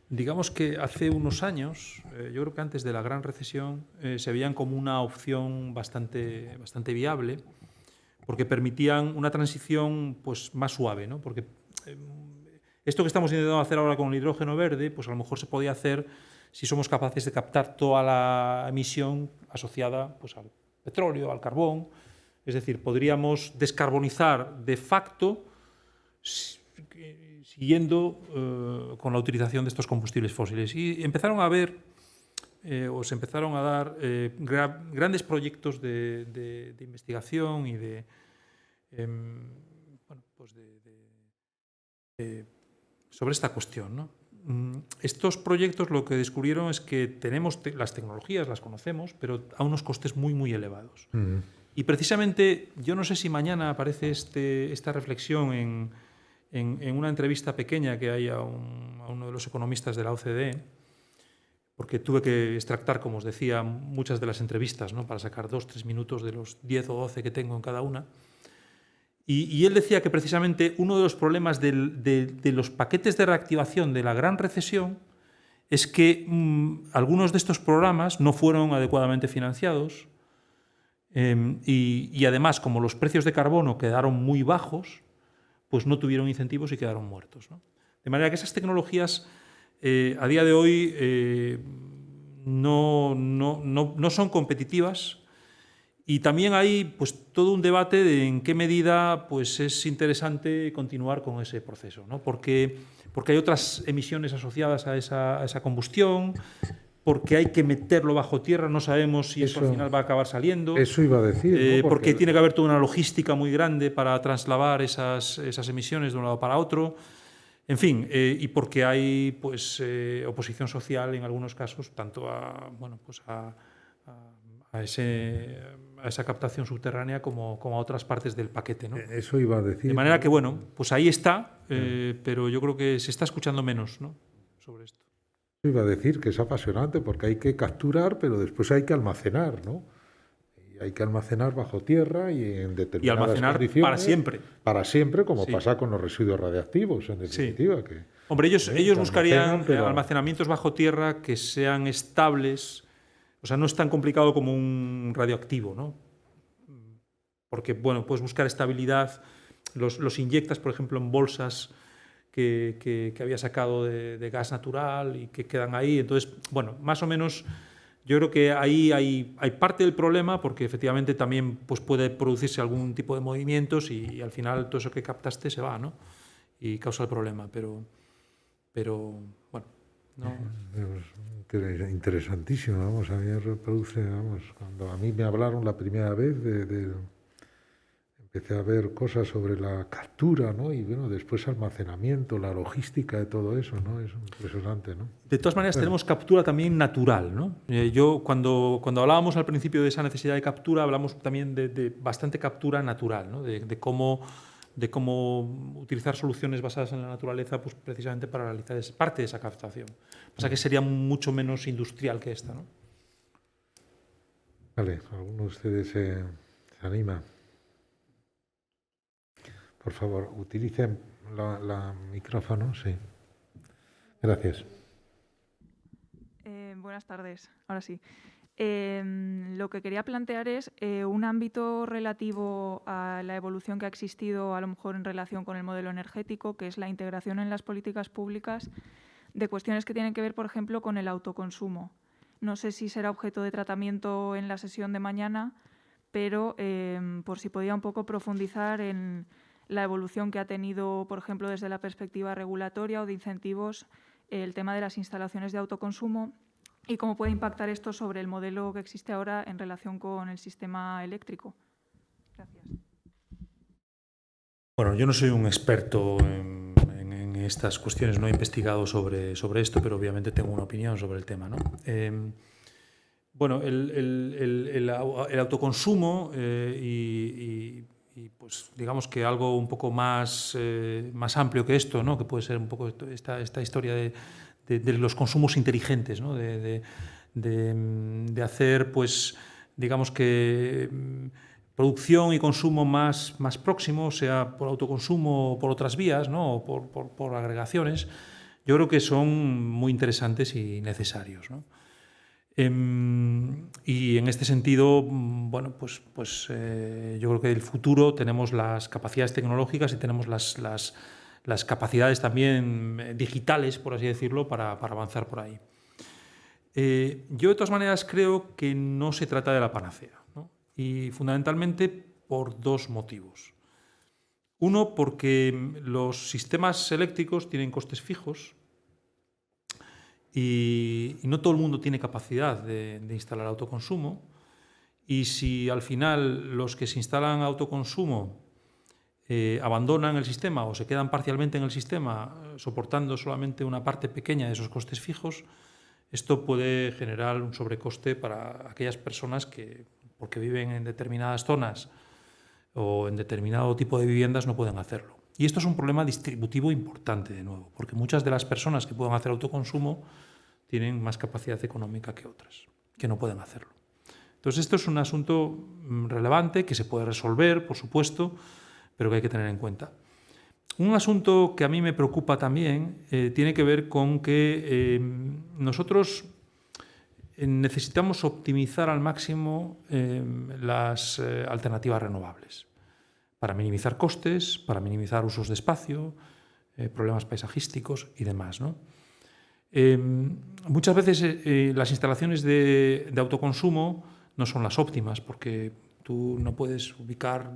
Digamos que hace unos años, yo creo que antes de la gran recesión, se veían como una opción bastante viable, porque permitían una transición pues, más suave, ¿no? Porque esto que estamos intentando hacer ahora con el hidrógeno verde, pues a lo mejor se podía hacer si somos capaces de captar toda la emisión asociada pues, al petróleo, al carbón. Es decir, podríamos descarbonizar de facto siguiendo con la utilización de estos combustibles fósiles. Y empezaron a ver, o se empezaron a dar grandes proyectos de investigación y sobre esta cuestión, ¿no? Estos proyectos lo que descubrieron es que tenemos las tecnologías, las conocemos, pero a unos costes muy elevados. Y precisamente, yo no sé si mañana aparece esta reflexión en una entrevista pequeña que hay a uno de los economistas de la OCDE, porque tuve que extractar, como os decía, muchas de las entrevistas, ¿no? Para sacar 2-3 minutos de los 10 o 12 que tengo en cada una. Y él decía que precisamente uno de los problemas de los paquetes de reactivación de la gran recesión es que algunos de estos programas no fueron adecuadamente financiados y además, como los precios de carbono quedaron muy bajos, pues no tuvieron incentivos y quedaron muertos, ¿no? De manera que esas tecnologías a día de hoy no son competitivas. Y también hay pues, todo un debate de en qué medida pues, es interesante continuar con ese proceso, ¿no? Porque hay otras emisiones asociadas a esa combustión, porque hay que meterlo bajo tierra, no sabemos si eso al final va a acabar saliendo. Eso iba a decir, ¿no? Porque tiene que haber toda una logística muy grande para trasladar esas emisiones de un lado para otro. En fin, y porque hay pues, oposición social en algunos casos, tanto a esa captación subterránea como a otras partes del paquete, ¿no? Eso iba a decir. De manera que, bueno, pues ahí está, pero yo creo que se está escuchando menos, ¿no? Sobre esto. Eso iba a decir que es apasionante porque hay que capturar, pero después hay que almacenar, ¿no? Y hay que almacenar bajo tierra y en determinadas condiciones. Para siempre. Para siempre, como pasa con los residuos radiactivos, en definitiva. Sí. Hombre, ellos buscarían almacenamientos bajo tierra que sean estables. O sea, no es tan complicado como un radioactivo, ¿no? Porque, bueno, puedes buscar estabilidad, los inyectas, por ejemplo, en bolsas que había sacado de gas natural y que quedan ahí. Entonces, bueno, más o menos yo creo que ahí hay parte del problema porque efectivamente también pues, puede producirse algún tipo de movimientos y al final todo eso que captaste se va, ¿no? Y causa el problema, pero bueno, no... Interesantísimo, vamos, a mí me reproduce, vamos, cuando a mí me hablaron la primera vez empecé a ver cosas sobre la captura, ¿no? Y bueno, después almacenamiento, la logística de todo eso, ¿no? Es impresionante, ¿no? De todas maneras, tenemos captura también natural, ¿no? Yo, cuando hablábamos al principio de esa necesidad de captura, hablamos también de bastante captura natural, ¿no? De cómo utilizar soluciones basadas en la naturaleza pues, precisamente para realizar parte de esa captación. Pasa que sería mucho menos industrial que esta, ¿no? Vale, ¿alguno de ustedes se anima? Por favor, utilicen la micrófono, sí. Gracias. Buenas tardes, ahora sí. Lo que quería plantear es un ámbito relativo a la evolución que ha existido a lo mejor en relación con el modelo energético, que es la integración en las políticas públicas de cuestiones que tienen que ver, por ejemplo, con el autoconsumo. No sé si será objeto de tratamiento en la sesión de mañana, pero por si podía un poco profundizar en la evolución que ha tenido, por ejemplo, desde la perspectiva regulatoria o de incentivos, el tema de las instalaciones de autoconsumo y cómo puede impactar esto sobre el modelo que existe ahora en relación con el sistema eléctrico. Gracias. Bueno, yo no soy un experto en estas cuestiones, no he investigado sobre esto, pero obviamente tengo una opinión sobre el tema, ¿no? Bueno, el autoconsumo y pues digamos que algo un poco más amplio que esto, ¿no? Que puede ser un poco esta historia de los consumos inteligentes, ¿no? de hacer, pues, digamos que producción y consumo más próximo, sea por autoconsumo o por otras vías, ¿no? O por agregaciones. yo creo que son muy interesantes y necesarios, ¿no? Y en este sentido, bueno, pues yo creo que en el futuro tenemos las capacidades tecnológicas y tenemos las capacidades también digitales, por así decirlo, para avanzar por ahí. Yo de todas maneras creo que no se trata de la panacea, ¿no? Y fundamentalmente por dos motivos. Uno, porque los sistemas eléctricos tienen costes fijos y no todo el mundo tiene capacidad de instalar autoconsumo, y si al final los que se instalan autoconsumo abandonan el sistema o se quedan parcialmente en el sistema soportando solamente una parte pequeña de esos costes fijos, esto puede generar un sobrecoste para aquellas personas que, porque viven en determinadas zonas o en determinado tipo de viviendas, no pueden hacerlo. Y esto es un problema distributivo importante, de nuevo, porque muchas de las personas que pueden hacer autoconsumo tienen más capacidad económica que otras, que no pueden hacerlo. Entonces, esto es un asunto relevante que se puede resolver, por supuesto, pero que hay que tener en cuenta. Un asunto que a mí me preocupa también tiene que ver con que nosotros necesitamos optimizar al máximo las alternativas renovables para minimizar costes, para minimizar usos de espacio, problemas paisajísticos y demás, ¿no? Muchas veces las instalaciones de autoconsumo no son las óptimas, porque tú no puedes ubicar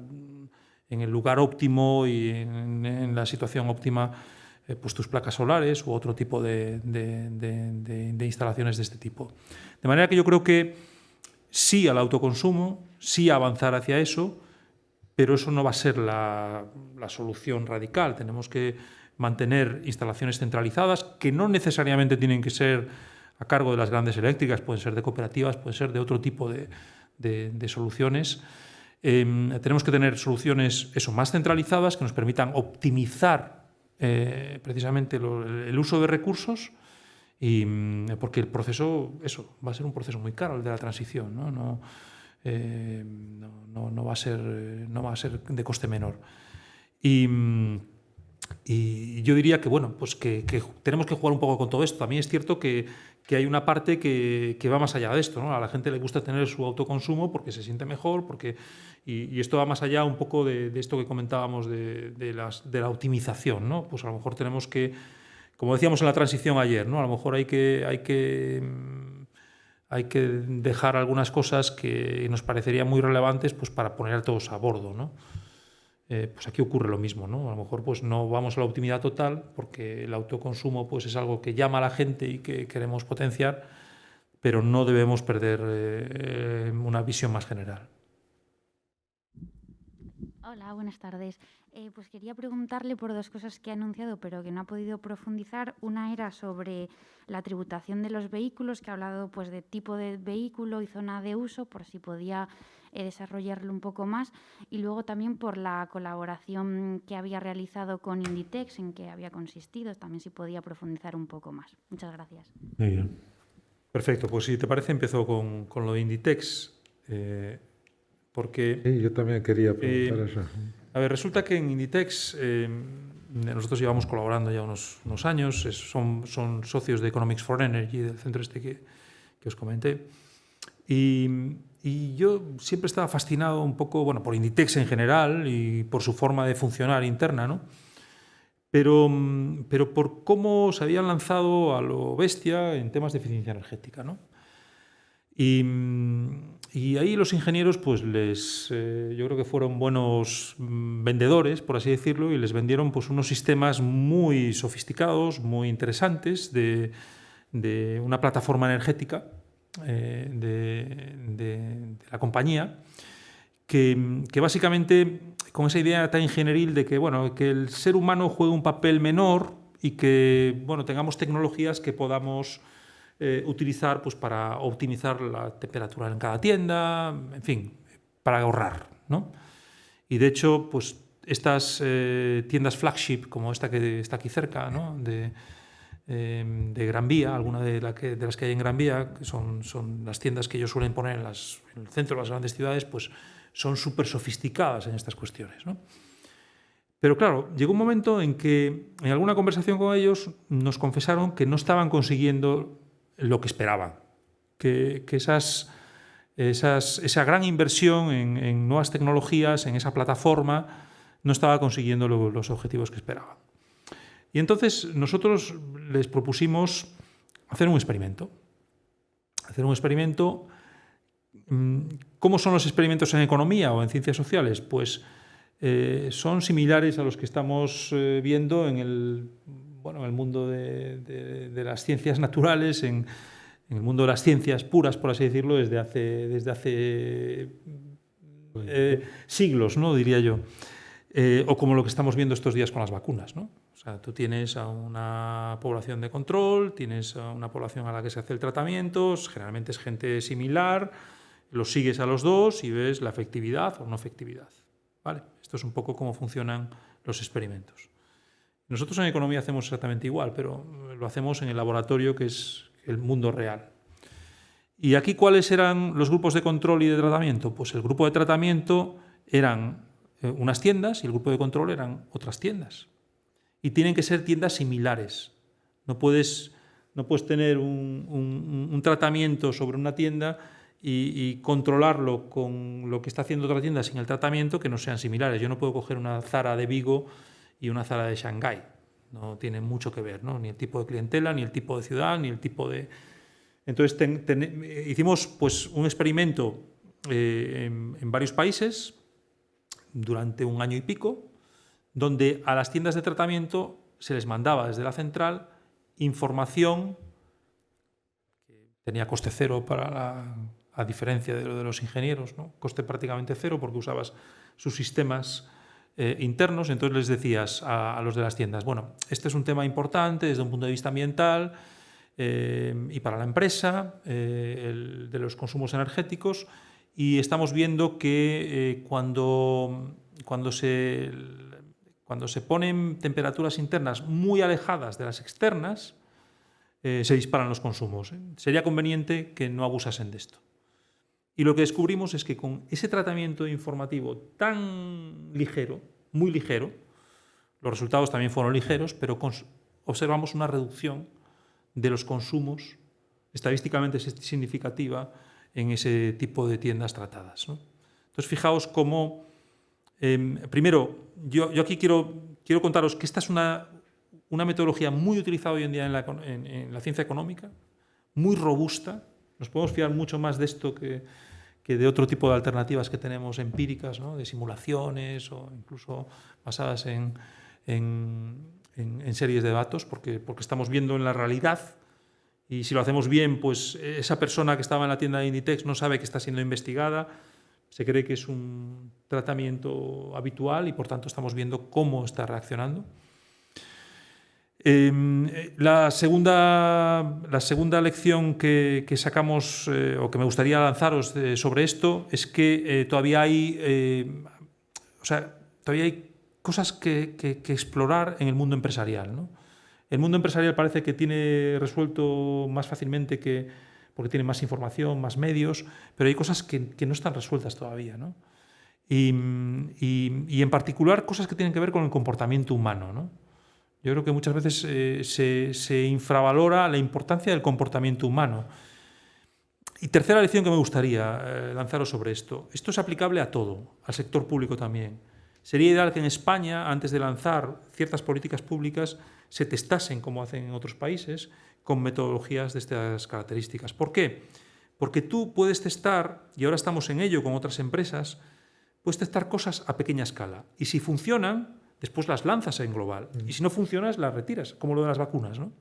en el lugar óptimo y en la situación óptima pues tus placas solares u otro tipo de instalaciones de este tipo. De manera que yo creo que sí al autoconsumo, sí a avanzar hacia eso, pero eso no va a ser la solución radical. Tenemos que mantener instalaciones centralizadas, que no necesariamente tienen que ser a cargo de las grandes eléctricas, pueden ser de cooperativas, pueden ser de otro tipo de soluciones. Tenemos que tener soluciones más centralizadas que nos permitan optimizar precisamente el uso de recursos, y porque el proceso, va a ser un proceso muy caro, el de la transición, ¿no? No va a ser de coste menor. Y yo diría que, bueno, pues que tenemos que jugar un poco con todo esto. También es cierto que hay una parte que va más allá de esto, ¿no? A la gente le gusta tener su autoconsumo porque se siente mejor, y esto va más allá un poco de esto que comentábamos de la optimización, ¿no? Pues a lo mejor tenemos que, como decíamos en la transición ayer, ¿no? A lo mejor hay que dejar algunas cosas que nos parecerían muy relevantes, pues para poner a todos a bordo, ¿no? Pues aquí ocurre lo mismo, ¿no? A lo mejor pues no vamos a la optimidad total porque el autoconsumo pues es algo que llama a la gente y que queremos potenciar, pero no debemos perder una visión más general. Hola, buenas tardes. Pues quería preguntarle por dos cosas que ha anunciado pero que no ha podido profundizar. Una era sobre la tributación de los vehículos, que ha hablado pues de tipo de vehículo y zona de uso, por si podía desarrollarlo un poco más. Y luego también por la colaboración que había realizado con Inditex, en qué había consistido, también si podía profundizar un poco más. Muchas gracias. Muy bien. Perfecto, pues si te parece empiezo con lo de Inditex, porque... Sí, yo también quería preguntar eso. A ver, resulta que en Inditex nosotros llevamos colaborando ya unos años, son socios de Economics for Energy, del centro que os comenté, y yo siempre estaba fascinado un poco, bueno, por Inditex en general y por su forma de funcionar interna, ¿no? Pero por cómo se habían lanzado a lo bestia en temas de eficiencia energética, ¿no? Y ahí los ingenieros, pues yo creo que fueron buenos vendedores, por así decirlo, y les vendieron pues unos sistemas muy sofisticados, muy interesantes de una plataforma energética de la compañía, que básicamente con esa idea tan ingenieril de que, bueno, que el ser humano juegue un papel menor y que, bueno, tengamos tecnologías que podamos utilizar pues para optimizar la temperatura en cada tienda, en fin, para ahorrar, ¿no? Y de hecho, pues estas tiendas flagship, como esta que está aquí cerca, ¿no? de Gran Vía, alguna de las que hay en Gran Vía, que son las tiendas que ellos suelen poner en el centro de las grandes ciudades, pues son súper sofisticadas en estas cuestiones, ¿no? Pero claro, llegó un momento en que en alguna conversación con ellos nos confesaron que no estaban consiguiendo lo que esperaban, que esa gran inversión en nuevas tecnologías, en esa plataforma, no estaba consiguiendo los objetivos que esperaban. Y entonces nosotros les propusimos hacer un experimento. ¿Cómo son los experimentos en economía o en ciencias sociales? Pues son similares a los que estamos viendo en el mundo de las ciencias naturales, en el mundo de las ciencias puras, por así decirlo, desde hace siglos, ¿no? Diría yo. O como lo que estamos viendo estos días con las vacunas, ¿no? O sea, tú tienes a una población de control, tienes a una población a la que se hace el tratamiento, generalmente es gente similar, los sigues a los dos y ves la efectividad o no efectividad. ¿Vale? Esto es un poco cómo funcionan los experimentos. Nosotros en economía hacemos exactamente igual, pero lo hacemos en el laboratorio, que es el mundo real. ¿Y aquí cuáles eran los grupos de control y de tratamiento? Pues el grupo de tratamiento eran unas tiendas y el grupo de control eran otras tiendas. Y tienen que ser tiendas similares. No puedes tener un tratamiento sobre una tienda y controlarlo con lo que está haciendo otra tienda sin el tratamiento, que no sean similares. Yo no puedo coger una Zara de Vigo y una Zara de Shanghái. No tienen mucho que ver, ¿no? Ni el tipo de clientela, ni el tipo de ciudad, ni el tipo de... Entonces hicimos pues, un experimento en varios países durante 1 año y pico, donde a las tiendas de tratamiento se les mandaba desde la central información que tenía coste cero a diferencia de lo de los ingenieros, ¿no? Coste prácticamente cero porque usabas sus sistemas internos. Entonces les decías a los de las tiendas, bueno, este es un tema importante desde un punto de vista ambiental y para la empresa, el de los consumos energéticos, y estamos viendo que cuando se ponen temperaturas internas muy alejadas de las externas, se disparan los consumos. Sería conveniente que no abusasen de esto. Y lo que descubrimos es que con ese tratamiento informativo tan ligero, muy ligero, los resultados también fueron ligeros, pero observamos una reducción de los consumos estadísticamente significativa en ese tipo de tiendas tratadas, ¿no? Entonces, fijaos cómo... primero, yo aquí quiero contaros que esta es una metodología muy utilizada hoy en día en la ciencia económica, muy robusta. Nos podemos fiar mucho más de esto que de otro tipo de alternativas que tenemos empíricas, ¿no? De simulaciones o incluso basadas en series de datos, porque estamos viendo en la realidad. Y si lo hacemos bien, pues esa persona que estaba en la tienda de Inditex no sabe que está siendo investigada, se cree que es un tratamiento habitual y por tanto estamos viendo cómo está reaccionando. La segunda lección que sacamos o que me gustaría lanzaros sobre esto es que todavía hay cosas que explorar en el mundo empresarial, ¿no? El mundo empresarial parece que tiene resuelto más fácilmente porque tiene más información, más medios, pero hay cosas que no están resueltas todavía, ¿no? Y en particular cosas que tienen que ver con el comportamiento humano, ¿no? Yo creo que muchas veces se infravalora la importancia del comportamiento humano. Y tercera lección que me gustaría lanzaros sobre esto. Esto es aplicable a todo, al sector público también. Sería ideal que en España, antes de lanzar ciertas políticas públicas, se testasen, como hacen en otros países, con metodologías de estas características. ¿Por qué? Porque tú puedes testar, y ahora estamos en ello con otras empresas, puedes testar cosas a pequeña escala. Y si funcionan, después las lanzas en global. Y si no funcionas, las retiras, como lo de las vacunas, ¿no?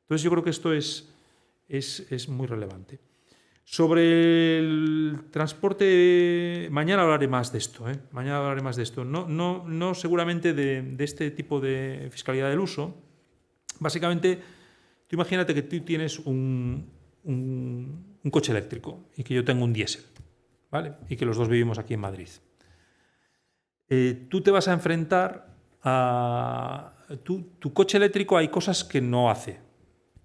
Entonces yo creo que esto es muy relevante. Sobre el transporte, mañana hablaré más de esto, ¿eh? Mañana hablaré más de esto. No seguramente de este tipo de fiscalidad del uso. Básicamente, tú imagínate que tú tienes un coche eléctrico y que yo tengo un diésel, ¿vale? Y que los dos vivimos aquí en Madrid. Tú te vas a enfrentar a... Tu coche eléctrico hay cosas que no hace.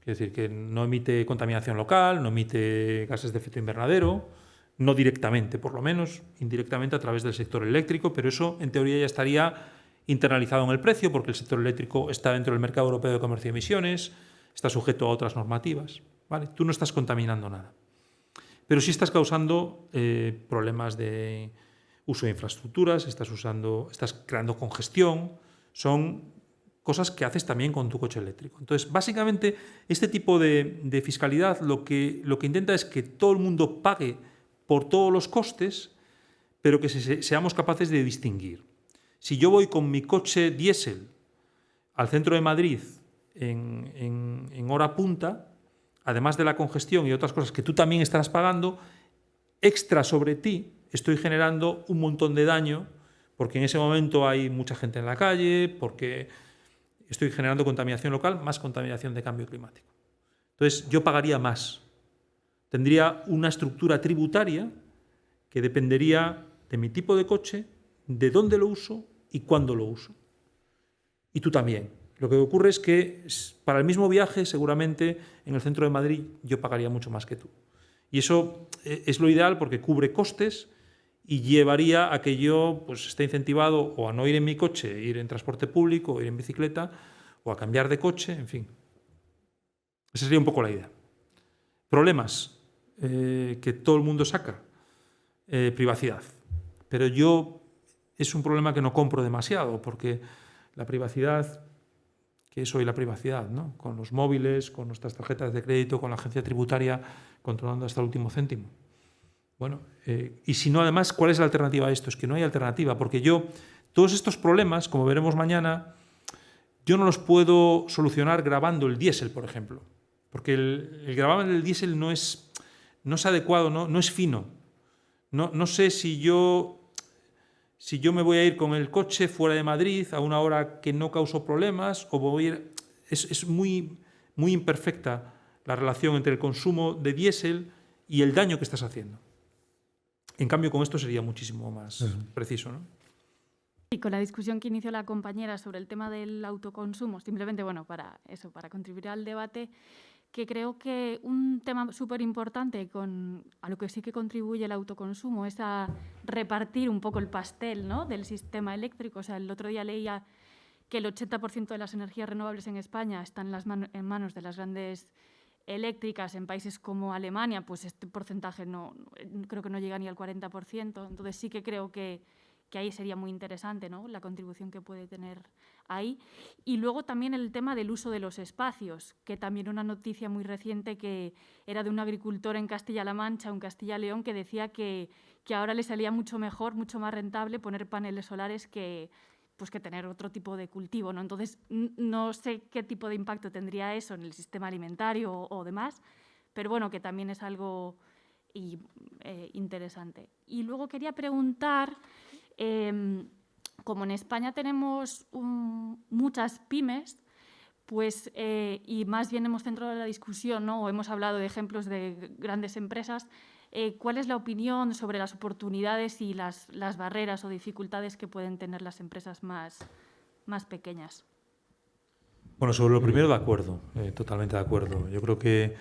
Es decir, que no emite contaminación local, no emite gases de efecto invernadero, no directamente, por lo menos, indirectamente a través del sector eléctrico, pero eso en teoría ya estaría internalizado en el precio, porque el sector eléctrico está dentro del mercado europeo de comercio de emisiones, está sujeto a otras normativas, ¿vale? Tú no estás contaminando nada. Pero sí estás causando problemas de uso de infraestructuras, estás creando congestión, son cosas que haces también con tu coche eléctrico. Entonces, básicamente, este tipo de fiscalidad lo que intenta es que todo el mundo pague por todos los costes, pero que seamos capaces de distinguir. Si yo voy con mi coche diésel al centro de Madrid en hora punta, además de la congestión y otras cosas que tú también estarás pagando, extra sobre ti estoy generando un montón de daño, porque en ese momento hay mucha gente en la calle, porque estoy generando contaminación local, más contaminación de cambio climático. Entonces, yo pagaría más. Tendría una estructura tributaria que dependería de mi tipo de coche, de dónde lo uso y cuándo lo uso. Y tú también. Lo que ocurre es que para el mismo viaje, seguramente, en el centro de Madrid yo pagaría mucho más que tú. Y eso es lo ideal porque cubre costes y llevaría a que yo pues, esté incentivado o a no ir en mi coche, ir en transporte público, o ir en bicicleta, o a cambiar de coche, en fin. Esa sería un poco la idea. Problemas que todo el mundo saca. Privacidad. Pero es un problema que no compro demasiado, porque la privacidad, ¿qué es hoy la privacidad? ¿No? Con los móviles, con nuestras tarjetas de crédito, con la agencia tributaria, controlando hasta el último céntimo. Bueno, y si no, además, ¿cuál es la alternativa a esto? Es que no hay alternativa, porque todos estos problemas, como veremos mañana, yo no los puedo solucionar grabando el diésel, por ejemplo, porque el gravamen del diésel no es adecuado, no es fino. No sé si yo me voy a ir con el coche fuera de Madrid a una hora que no causó problemas, o voy a ir... Es muy, muy imperfecta la relación entre el consumo de diésel y el daño que estás haciendo. En cambio, con esto sería muchísimo más preciso, ¿no? Y con la discusión que inició la compañera sobre el tema del autoconsumo, simplemente, para contribuir al debate, que creo que un tema súper importante a lo que sí que contribuye el autoconsumo es a repartir un poco el pastel, ¿no?, del sistema eléctrico. O sea, el otro día leía que el 80% de las energías renovables en España están en manos de las grandes eléctricas. En países como Alemania, pues este porcentaje creo que no llega ni al 40%. Entonces sí que creo que ahí sería muy interesante, ¿no?, la contribución que puede tener ahí. Y luego también el tema del uso de los espacios, que también una noticia muy reciente que era de un agricultor en Castilla-La Mancha, en Castilla-León, que decía que ahora le salía mucho mejor, mucho más rentable poner paneles solares que tener otro tipo de cultivo, ¿no? Entonces, no sé qué tipo de impacto tendría eso en el sistema alimentario o demás, pero bueno, que también es algo interesante. Y luego quería preguntar, como en España tenemos muchas pymes, pues, y más bien hemos centrado la discusión, ¿no?, o hemos hablado de ejemplos de grandes empresas, ¿cuál es la opinión sobre las oportunidades y las barreras o dificultades que pueden tener las empresas más pequeñas? Bueno, sobre lo primero, de acuerdo, totalmente de acuerdo. Yo creo que...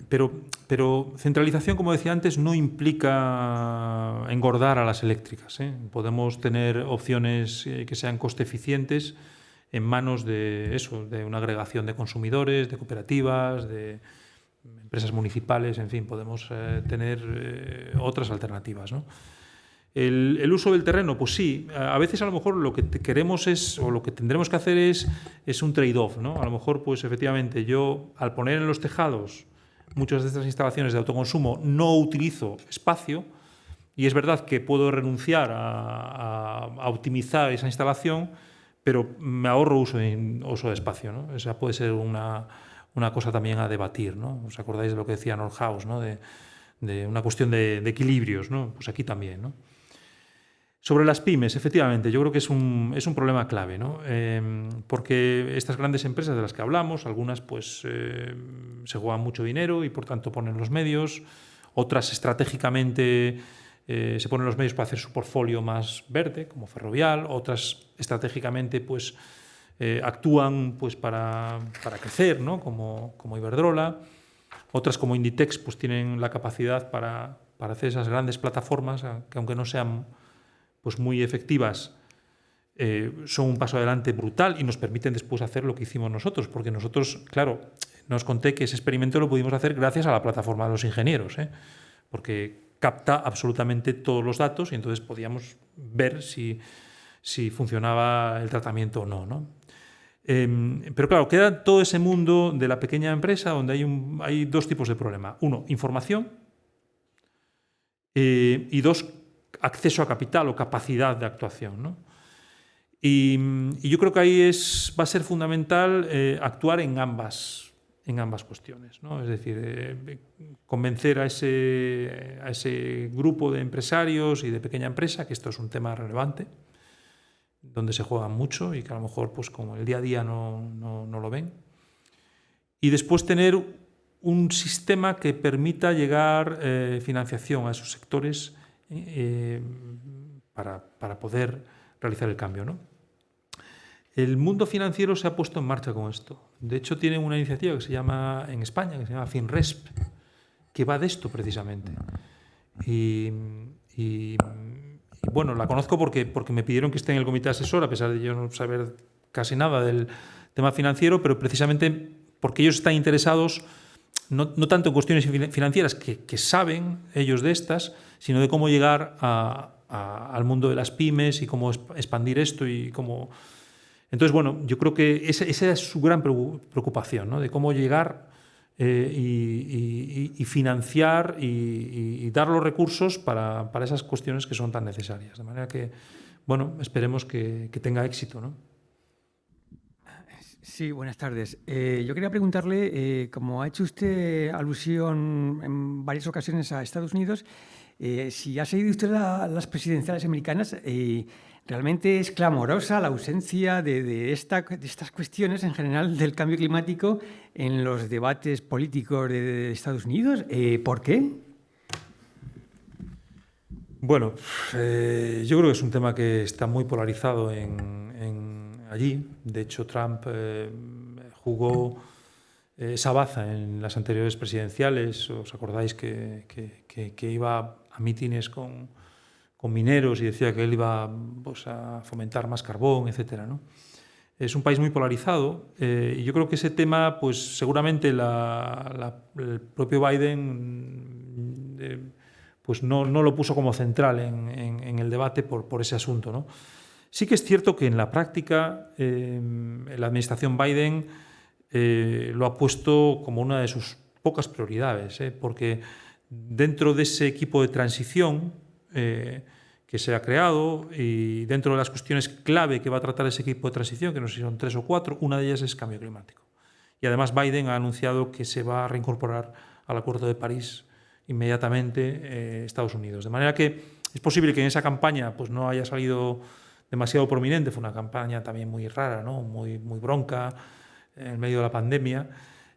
pero centralización, como decía antes, no implica engordar a las eléctricas, ¿eh? Podemos tener opciones que sean coste eficientes en manos de una agregación de consumidores, de cooperativas, de empresas municipales, en fin, podemos tener otras alternativas, ¿no? El uso del terreno, pues sí, a veces a lo mejor lo que queremos o lo que tendremos que hacer es un trade-off, ¿no? A lo mejor, pues efectivamente, yo al poner en los tejados muchas de estas instalaciones de autoconsumo no utilizo espacio, y es verdad que puedo renunciar a optimizar esa instalación, pero me ahorro uso de espacio, ¿no? Esa puede ser una cosa también a debatir, ¿no? ¿Os acordáis de lo que decía Nordhaus, ¿no?, de una cuestión de equilibrios, ¿no? Pues aquí también, ¿no? Sobre las pymes, efectivamente, yo creo que es un problema clave, ¿no? Porque estas grandes empresas de las que hablamos, algunas pues se juegan mucho dinero y por tanto ponen los medios, otras estratégicamente se ponen los medios para hacer su portfolio más verde, como Ferrovial, otras estratégicamente pues actúan pues para crecer, ¿no?, como Iberdrola, otras como Inditex pues tienen la capacidad para hacer esas grandes plataformas que aunque no sean pues muy efectivas, son un paso adelante brutal y nos permiten después hacer lo que hicimos nosotros, porque nosotros, claro, nos conté que ese experimento lo pudimos hacer gracias a la plataforma de los ingenieros, porque capta absolutamente todos los datos y entonces podíamos ver si funcionaba el tratamiento o no, ¿no? Pero claro, queda todo ese mundo de la pequeña empresa donde hay dos tipos de problema. Uno, información, y dos, acceso a capital o capacidad de actuación, ¿no? Y yo creo que ahí va a ser fundamental actuar en ambas cuestiones, ¿no? Es decir, convencer a ese grupo de empresarios y de pequeña empresa que esto es un tema relevante, donde se juega mucho y que a lo mejor pues como el día a día no lo ven. Y después tener un sistema que permita llegar financiación a esos sectores para poder realizar el cambio, ¿no? El mundo financiero se ha puesto en marcha con esto. De hecho, tiene una iniciativa que se llama, en España, que se llama FinResp, que va de esto precisamente. Y bueno, la conozco porque me pidieron que esté en el comité asesor, a pesar de yo no saber casi nada del tema financiero, pero precisamente porque ellos están interesados no tanto en cuestiones financieras, que saben ellos de estas, sino de cómo llegar al mundo de las pymes y cómo expandir esto y cómo... Entonces, bueno, yo creo que esa es su gran preocupación, ¿no? De cómo llegar y financiar y dar los recursos para esas cuestiones que son tan necesarias. De manera que, bueno, esperemos que tenga éxito, ¿no? Sí, buenas tardes. Yo quería preguntarle, como ha hecho usted alusión en varias ocasiones a Estados Unidos, si ha seguido usted las presidenciales americanas, realmente es clamorosa la ausencia de estas cuestiones en general del cambio climático en los debates políticos de Estados Unidos. ¿Por qué? Bueno, yo creo que es un tema que está muy polarizado allí. De hecho, Trump jugó esa baza en las anteriores presidenciales. ¿Os acordáis que iba a mítines con mineros y decía que él iba pues, a fomentar más carbón, etcétera, ¿no? Es un país muy polarizado y yo creo que ese tema, pues seguramente el propio Biden pues no lo puso como central en el debate por ese asunto, ¿no? Sí que es cierto que en la práctica la administración Biden lo ha puesto como una de sus pocas prioridades, porque dentro de ese equipo de transición que se ha creado y dentro de las cuestiones clave que va a tratar ese equipo de transición, que no sé si son 3 o 4, una de ellas es cambio climático. Y además Biden ha anunciado que se va a reincorporar al Acuerdo de París inmediatamente Estados Unidos. De manera que es posible que en esa campaña pues, no haya salido demasiado prominente, fue una campaña también muy rara, ¿no? muy bronca, en medio de la pandemia.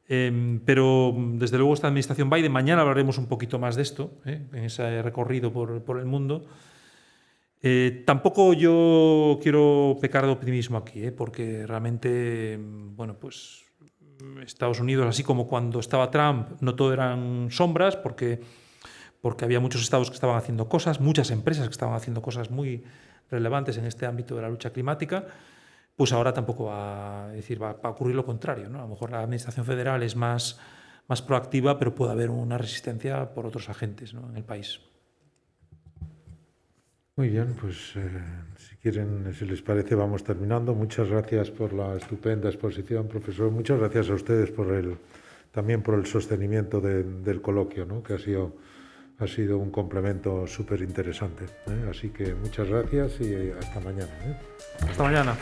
Pero desde luego esta administración Biden, mañana hablaremos un poquito más de esto, en ese recorrido por el mundo. Tampoco yo quiero pecar de optimismo aquí, porque realmente, bueno, pues Estados Unidos, así como cuando estaba Trump, no todo eran sombras, porque había muchos estados que estaban haciendo cosas, muchas empresas que estaban haciendo cosas muy relevantes en este ámbito de la lucha climática. Pues ahora tampoco va a ocurrir lo contrario, ¿no? A lo mejor la administración federal es más proactiva, pero puede haber una resistencia por otros agentes, ¿no? En el país. Muy bien, pues si quieren, si les parece, vamos terminando. Muchas gracias por la estupenda exposición, profesor. Muchas gracias a ustedes también por el sostenimiento del coloquio, ¿no? Que ha sido un complemento súper interesante, ¿eh? Así que muchas gracias y hasta mañana, ¿eh? Hasta mañana.